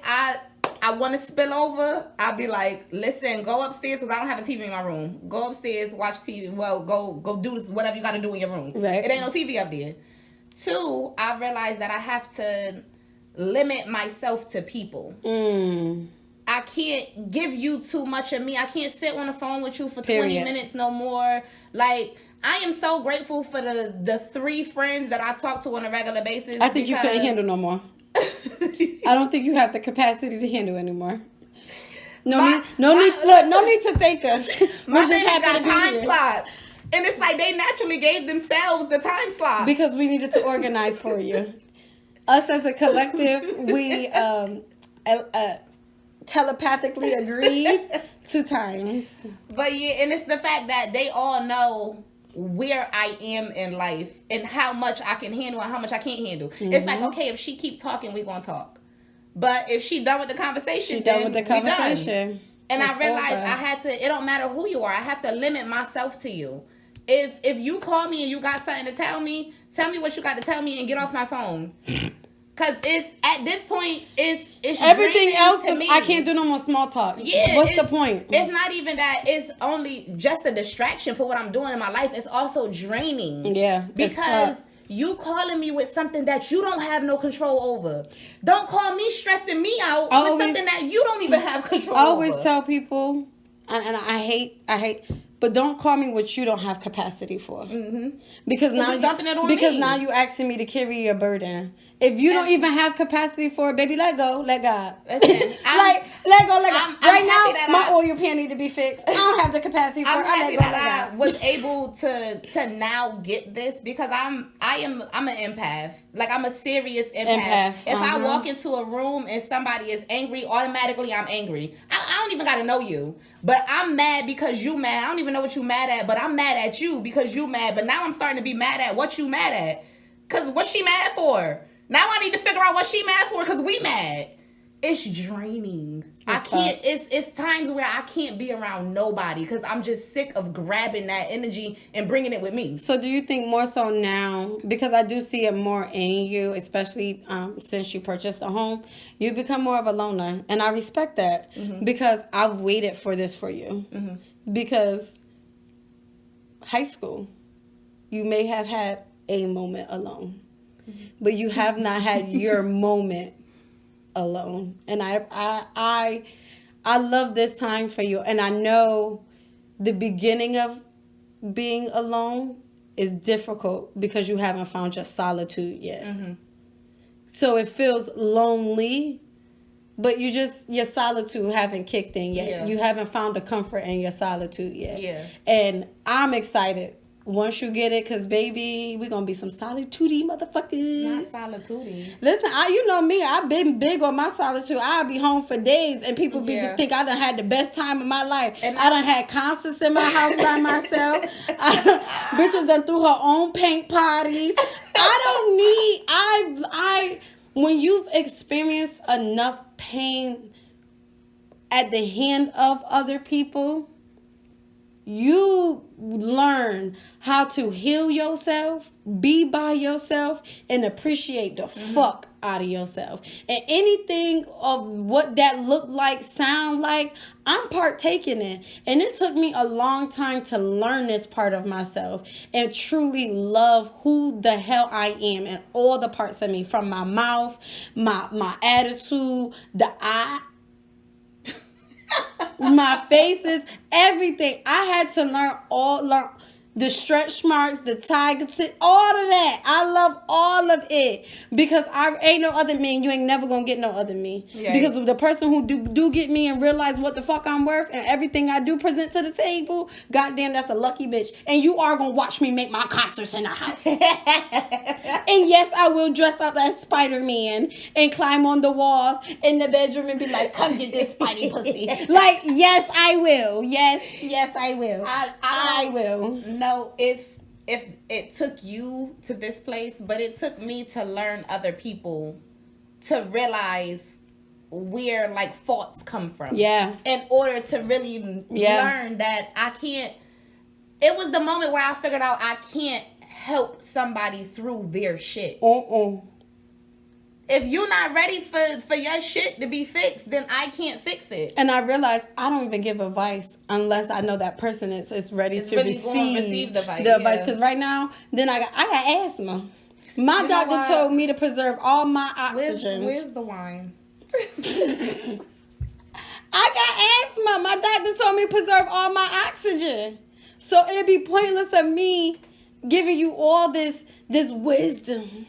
I want to spill over, I'll be like, listen, go upstairs because I don't have a TV in my room. Go upstairs, watch TV. Well, go do this, whatever you got to do in your room. Right. It ain't no TV up there. 2, I realized that I have to limit myself to people. I can't give you too much of me. I can't sit on the phone with you for 20 minutes no more. Like, I am so grateful for the 3 friends that I talk to on a regular basis. I think you couldn't handle no more. I don't think you have the capacity to handle anymore. No need to thank us. My baby got time slots. And it's like they naturally gave themselves the time slots. Because we needed to organize for you. us as a collective, we telepathically agreed 2 times. But yeah, and it's the fact that they all know where I am in life and how much I can handle and how much I can't handle. Mm-hmm. It's like, okay, if she keep talking, we gonna talk. But if she done with the conversation, then we done. And I realized I had to. It don't matter who you are. I have to limit myself to you. If you call me and you got something to tell me what you got to tell me and get off my phone. Cause it's at this point, it's everything else. I can't do no more small talk. Yeah, what's the point? It's not even that. It's only just a distraction for what I'm doing in my life. It's also draining. Yeah, because you calling me with something that you don't have no control over. Don't call me stressing me out with something that you don't even have control over. I always tell people, and I hate. But don't call me what you don't have capacity for. Mm-hmm. Because now now you asking me to carry your burden. If you don't even have capacity for it, baby, let go, let God. Listen, let go. Right now, my oil pan need to be fixed. I don't have the capacity for it. I let go, let God. I was able to now get this because I'm an empath. Like, I'm a serious empath. If I walk into a room and somebody is angry, automatically I'm angry. I don't even gotta know you. But I'm mad because you mad. I don't even know what you mad at, but I'm mad at you because you mad. But now I'm starting to be mad at what you mad at. Because what's she mad for? Now I need to figure out what she mad for because we mad. It's draining. It's times where I can't be around nobody because I'm just sick of grabbing that energy and bringing it with me. So do you think more so now, because I do see it more in you, especially since you purchased a home, you become more of a loner. And I respect that because I've waited for this for you. Mm-hmm. Because high school, you may have had a moment alone. But you have not had your moment alone. And I love this time for you. And I know the beginning of being alone is difficult because you haven't found your solitude yet. Mm-hmm. So it feels lonely, but your solitude haven't kicked in yet. Yeah. You haven't found the comfort in your solitude yet. Yeah. And I'm excited once you get it, because, baby, we're going to be some solitude-y motherfuckers. Not solitude-y. Listen, you know me. I've been big on my solitude. I'll be home for days, and people think I done had the best time of my life. And I done had concerts in my house by myself. Bitches done threw her own paint parties. When you've experienced enough pain at the hand of other people, you learn how to heal yourself, be by yourself, and appreciate the fuck out of yourself. And anything of what that look like, sound like, I'm partaking in. And it took me a long time to learn this part of myself and truly love who the hell I am and all the parts of me, from my mouth, my attitude, the eye, my faces, everything. I had to learn the stretch marks, the tiger tip, all of that. I love all of it because I ain't no other me. You ain't never gonna get no other me. Yeah. Because of the person who do get me and realize what the fuck I'm worth and everything I do present to the table, goddamn, that's a lucky bitch. And you are gonna watch me make my concerts in the house. And yes, I will dress up as Spider-Man and climb on the walls in the bedroom and be like, come get this Spidey pussy. Like, yes, I will. Yes, I will. I will. No, if it took you to this place, but it took me to learn other people, to realize where like faults come from. Yeah. In order to really learn that I can't. It was the moment where I figured out I can't help somebody through their shit. If you're not ready for your shit to be fixed, then I can't fix it. And I realized I don't even give advice unless I know that person is ready to receive the advice. Because right now, then I got asthma. My doctor told me to preserve all my oxygen. Where's the wine? I got asthma. My doctor told me to preserve all my oxygen. So it'd be pointless of me giving you all this wisdom.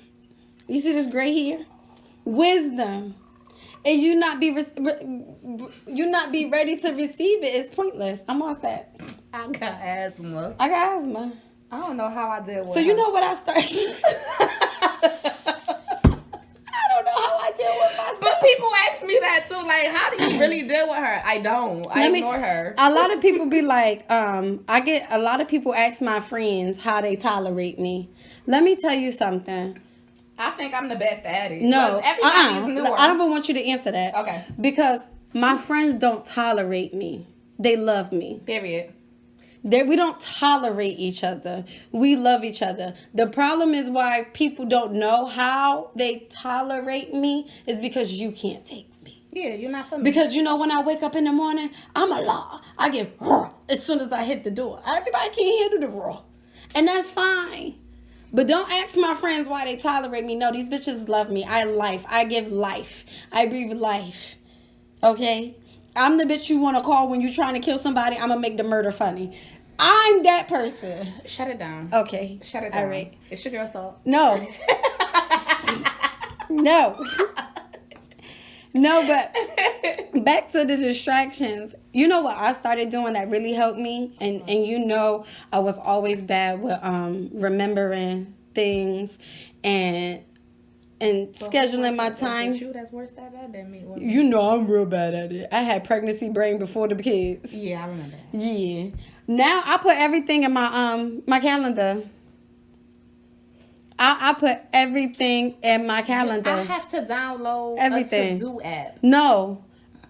You see this gray hair? Wisdom, and you not be ready to receive it. It's pointless. I'm all that. I got asthma. I don't know how I did. So you know what I started. People ask me that too. Like, how do you really deal with her? I don't. I ignore her. A lot of people be like, I get a lot of people ask my friends how they tolerate me. Let me tell you something. I think I'm the best at it. No, everybody's newer. I don't even want you to answer that. Okay. Because my friends don't tolerate me. They love me. Period. We don't tolerate each other. We love each other. The problem is why people don't know how they tolerate me is because you can't take me. Yeah, you're not for me. Because you know when I wake up in the morning, I'm a law. I get raw as soon as I hit the door. Everybody can't handle the raw. And that's fine. But don't ask my friends why they tolerate me. No, these bitches love me. I give life. I breathe life. Okay? I'm the bitch you want to call when you're trying to kill somebody. I'm going to make the murder funny. I'm that person. Shut it down. Okay. Shut it down. All right. It's your girl Sault. No. No. No, but back to the distractions. You know what I started doing that really helped me? And you know I was always bad with remembering things and scheduling my time. You that's worse at that than me. You know I'm real bad at it. I had pregnancy brain before the kids. Yeah, I remember that. Yeah. Now I put everything in my calendar. I put everything in my calendar. I have to download everything. A to-do app. No.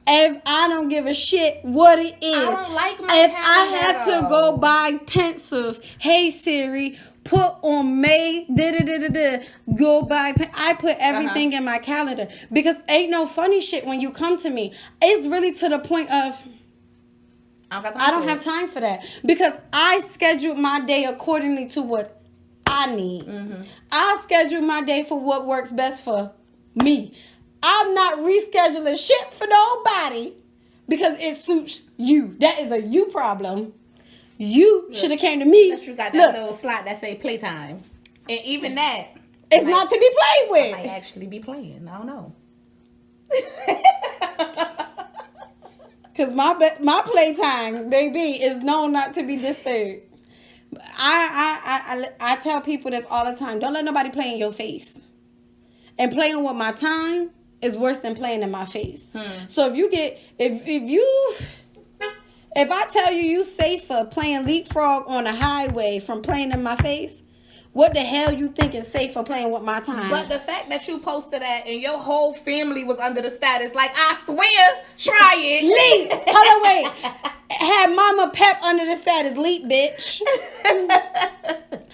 If I don't give a shit what it is. I don't like my If calendar, I have to go buy pencils, hey Siri, put on May, go buy I put everything in my calendar. Because ain't no funny shit when you come to me. It's really to the point of I don't have time for that. Because I schedule my day accordingly to what I need. Mm-hmm. I schedule my day for what works best for me. I'm not rescheduling shit for nobody because it suits you. That is a you problem. You should have came to me. Unless you got that little slot that say playtime. And even that. It's not to be played with. I might actually be playing. I don't know. Because my playtime, baby, is known not to be disturbed. I tell people this all the time. Don't let nobody play in your face. And playing with my time is worse than playing in my face. So if I tell you safer playing leapfrog on a highway from playing in my face, what the hell you think is safer playing with my time? But the fact that you posted that and your whole family was under the status, like, I swear, try it. Leap. Hold on, wait. Had Mama Pep under the status, leap, bitch.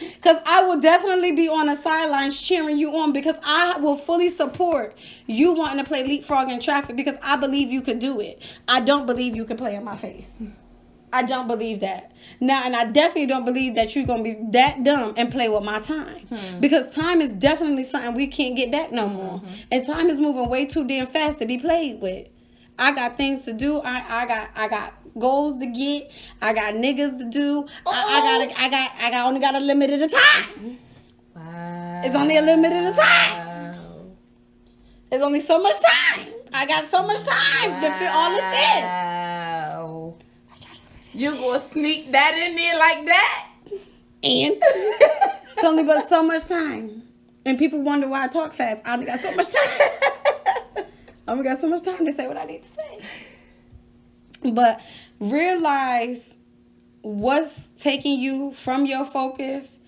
Because I will definitely be on the sidelines cheering you on because I will fully support you wanting to play leapfrog in traffic because I believe you could do it. I don't believe you could play in my face. I don't believe that. Now, and I definitely don't believe that you're going to be that dumb and play with my time. Because time is definitely something we can't get back no more. And time is moving way too damn fast to be played with. I got things to do. I got goals to get. I got niggas to do. I only got a limited time. Wow. It's only a limited time. There's only so much time. I got so much time to fit all this in. Wow. You gonna sneak that in there like that? And it's only but so much time. And people wonder why I talk fast. I only got so much time. I only got so much time to say what I need to say. But realize what's taking you from your focus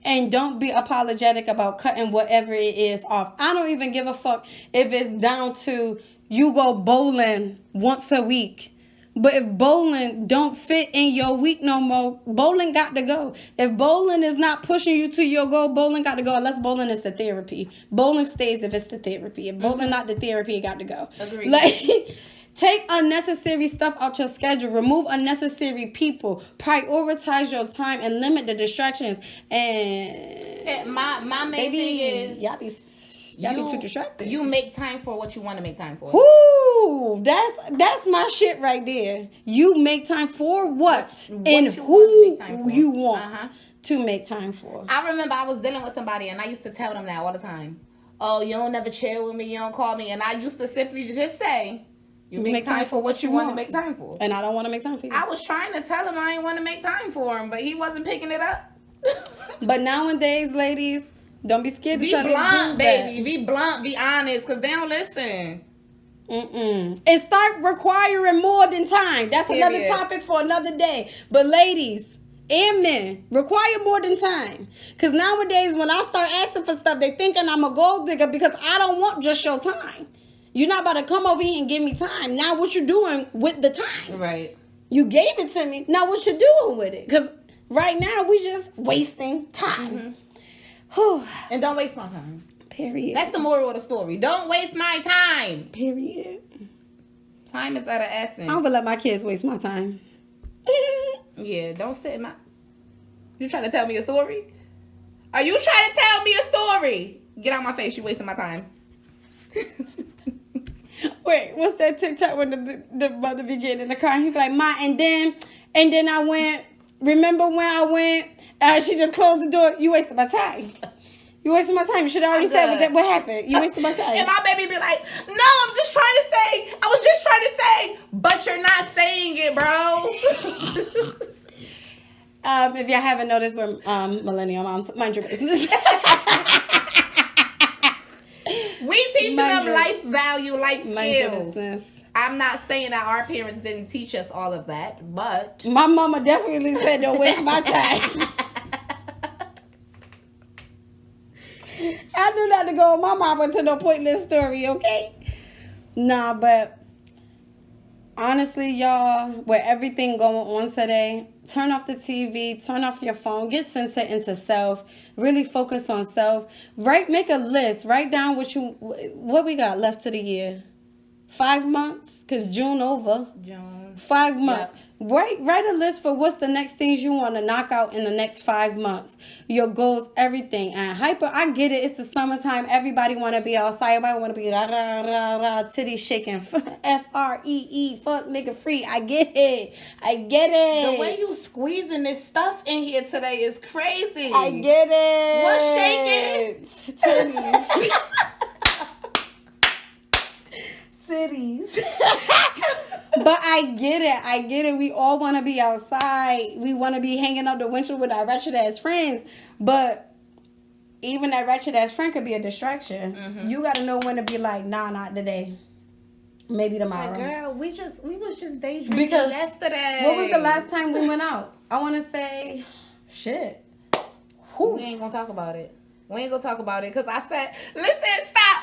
and don't be apologetic about cutting whatever it is off. I don't even give a fuck if it's down to you go bowling once a week. But if bowling don't fit in your week no more, bowling got to go. If bowling is not pushing you to your goal, bowling got to go. Unless bowling is the therapy. Bowling stays if it's the therapy. If bowling not the therapy, it got to go. Agreed. Like, take unnecessary stuff out your schedule. Remove unnecessary people. Prioritize your time and limit the distractions. And my main thing is y'all be too distracted. You make time for what you want to make time for. Ooh, that's my shit right there. You make time for what and who you want to make time for. I remember I was dealing with somebody and I used to tell them that all the time. Oh, you don't never chill with me, you don't call me. And I used to simply just say, you make time for what you want to make time for. And I don't want to make time for you. I was trying to tell him I didn't want to make time for him, but he wasn't picking it up. But nowadays, ladies, don't be scared to tell Be blunt, baby. Be blunt. Be honest, because they don't listen. And start requiring more than time. That's another topic for another day. But ladies and men, require more than time. Because nowadays, when I start asking for stuff, they thinking I'm a gold digger because I don't want just your time. You're not about to come over here and give me time. Now what you doing with the time? Right. You gave it to me. Now what you doing with it? Because right now we just wasting time. And don't waste my time. Period. That's the moral of the story. Don't waste my time. Period. Time is at an essence. I don't let my kids waste my time. Yeah, don't sit in my... You trying to tell me a story? Are you trying to tell me a story? Get out my face. You wasting my time. Wait, what's that TikTok when the mother be getting in the car? He be like, Ma, and then I went, remember when I went, she just closed the door. You wasted my time. You wasted my time. You should have already said what happened. You wasted my time. And my baby be like, no, I was just trying to say, but you're not saying it, bro. If y'all haven't noticed, we're millennial moms. Mind your business. We teach them life value, life skills. I'm not saying that our parents didn't teach us all of that, but... My mama definitely said, don't waste my time. I knew not to go with my mama to no pointless story, okay? Nah, but honestly, y'all, with everything going on today, turn off the TV, turn off your phone, get centered into self, really focus on self. Make a list, write down what we got left to the year. 5 months, because June over. 5 months. Yep. Write a list for what's the next things you want to knock out in the next 5 months. Your goals, everything. And I get it. It's the summertime. Everybody want to be outside. Everybody want to be rah, rah, rah, rah, titty shaking. F-R-E-E, fuck nigga free. I get it. The way you squeezing this stuff in here today is crazy. I get it. What's shaking? Titties. Cities. But I get it. We all want to be outside. We want to be hanging out the winter with our wretched ass friends. But even that wretched ass friend could be a distraction. Mm-hmm. You got to know when to be like, nah, not today. Maybe tomorrow. Like, girl, we was just daydreaming yesterday. What was the last time we went out? I want to say, shit. Whew. We ain't gonna talk about it. Because I said, listen, stop.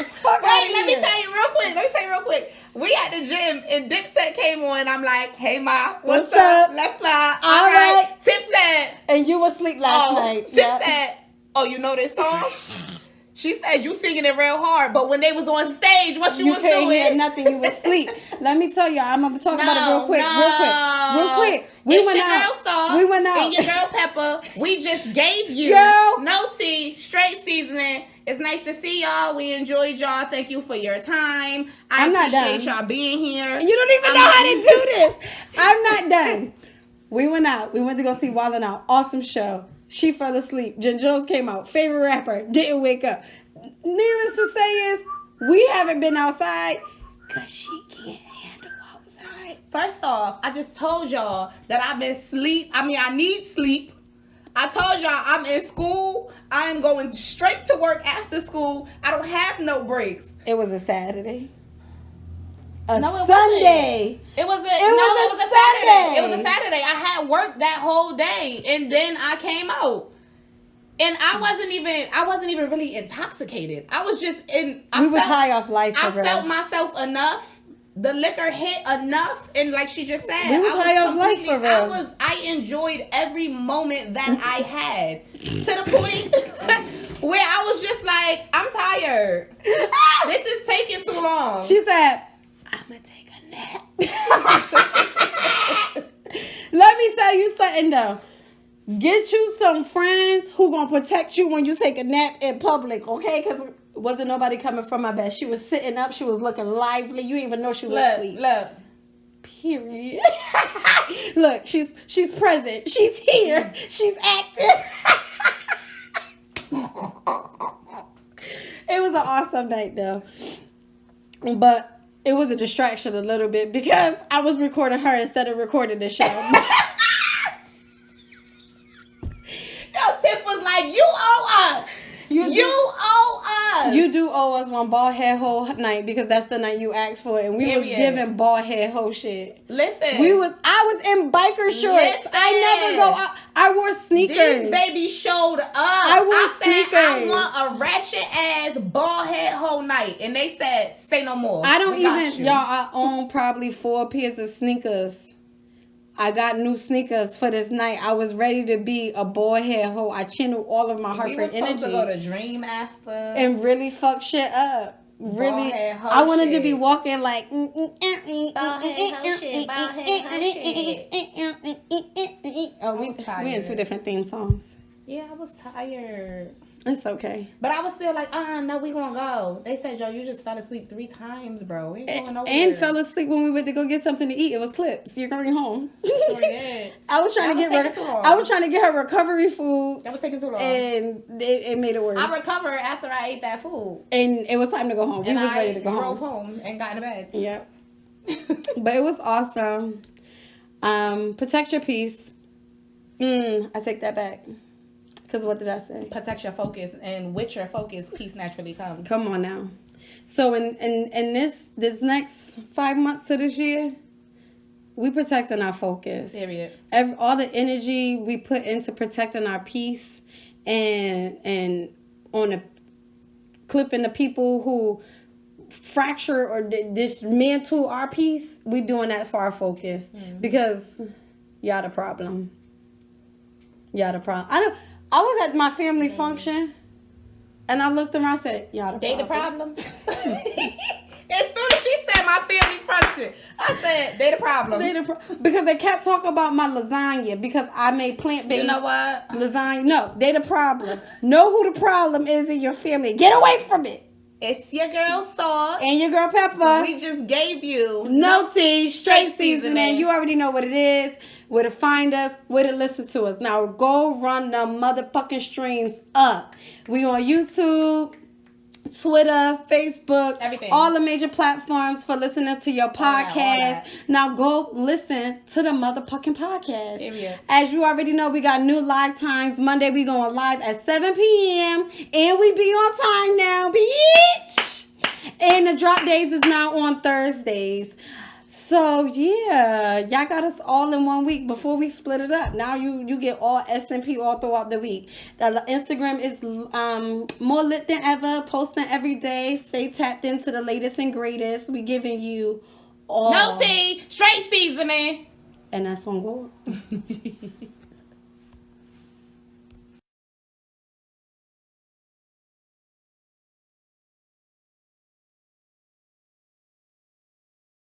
Wait, let me tell you real quick. We at the gym and Dipset came on. I'm like, hey, Ma, what's up? Let's not. All right. Tip said. And you were asleep last night. Tip said, oh, you know this song? She said, you singing it real hard. But when they was on stage, what you was doing? You couldn't hear nothing. You was asleep. Let me tell you, I'm going to talk about it real quick. We went out. And your girl Peppa, we just gave you no tea, straight seasoning. It's nice to see y'all. We enjoyed y'all. Thank you for your time. I appreciate y'all being here. You don't even know how to do this. I'm not done. We went out. We went to go see Wildin' Out. Awesome show. She fell asleep. Jen Jones came out. Favorite rapper. Didn't wake up. Needless to say is, we haven't been outside because she can't handle outside. First off, I just told y'all that I've been I need sleep. I told y'all I'm in school. I am going straight to work after school. I don't have no breaks. It was a Saturday. No, it Sunday. It was a Saturday. It was a Saturday. I had work that whole day, and then I came out, and I wasn't even really intoxicated. I was just we was high off life. I felt myself enough. The liquor hit enough, and like she just said, we was high off life for real. I enjoyed every moment that I had to the point where I was just like, I'm tired. This is taking too long. She said, I'm gonna take a nap. Let me tell you something though. Get you some friends who gonna protect you when you take a nap in public, okay? Because wasn't nobody coming from my bed. She was sitting up. She was looking lively. You didn't even know she was asleep. Look. Period. Look, she's present. She's here. She's active. It was an awesome night though. But it was a distraction a little bit because I was recording her instead of recording the show. Yo, Tiff was like, you owe us. You owe us. You do owe us one bald head hoe night because that's the night you asked for it, and we was giving bald head hoe shit. Listen, I was in biker shorts. I never go out. I wore sneakers. These babies showed up. I said sneakers. I want a ratchet ass bald head hoe night, and they said say no more. I don't even, y'all. I own probably 4 pairs of sneakers. I got new sneakers for this night. I was ready to be a bald head hoe. I channeled all of my Hartford energy. We were supposed to go to Dream after. And really fuck shit up. Really. I wanted to be walking like. Bald head hoe shit. Bald head hoe shit. Oh, we in 2 different theme songs. Yeah, I was tired. It's okay. But I was still like, no, we gonna go. They said, Joe, you just fell asleep 3 times, bro. We ain't going nowhere. And fell asleep when we went to go get something to eat. It was clips. You're going home. Sure did. I was trying to get her recovery food. That was taking too long. And it made it worse. I recovered after I ate that food. And it was time to go home. We was ready to go home. I drove home and got into bed. Yep. But it was awesome. Protect your peace. I take that back. Because what did I say? Protect your focus, and with your focus, peace naturally comes. Come on now. So in this next 5 months to this year, we protecting our focus. Period. All the energy we put into protecting our peace and on the clipping the people who fracture or dismantle our peace, we doing that for our focus. Because y'all the problem. Y'all the problem. I was at my family function, and I looked around and said, y'all the problem. They the problem? As soon as she said my family function, I said, they the problem. Because they kept talking about my lasagna, because I made plant-based. You know what? Lasagna. No, they the problem. Know who the problem is in your family. Get away from it. It's your girl Sault. And your girl Peppa. We just gave you no tea, straight seasoning. You already know what it is. Where to find us, where to listen to us. Now go run the motherfucking streams up. We on YouTube, Twitter, Facebook, everything. All the major platforms for listening to your podcast. All that. Now go listen to the motherfucking podcast. Period. As you already know, we got new live times. Monday we going live at 7 p.m. And we be on time now, bitch. And the drop days is now on Thursdays. So, yeah, y'all got us all in 1 week before we split it up. Now you get all S&P all throughout the week. The Instagram is more lit than ever, posting every day. Stay tapped into the latest and greatest. We giving you all. No tea, straight seasoning. And that's on go.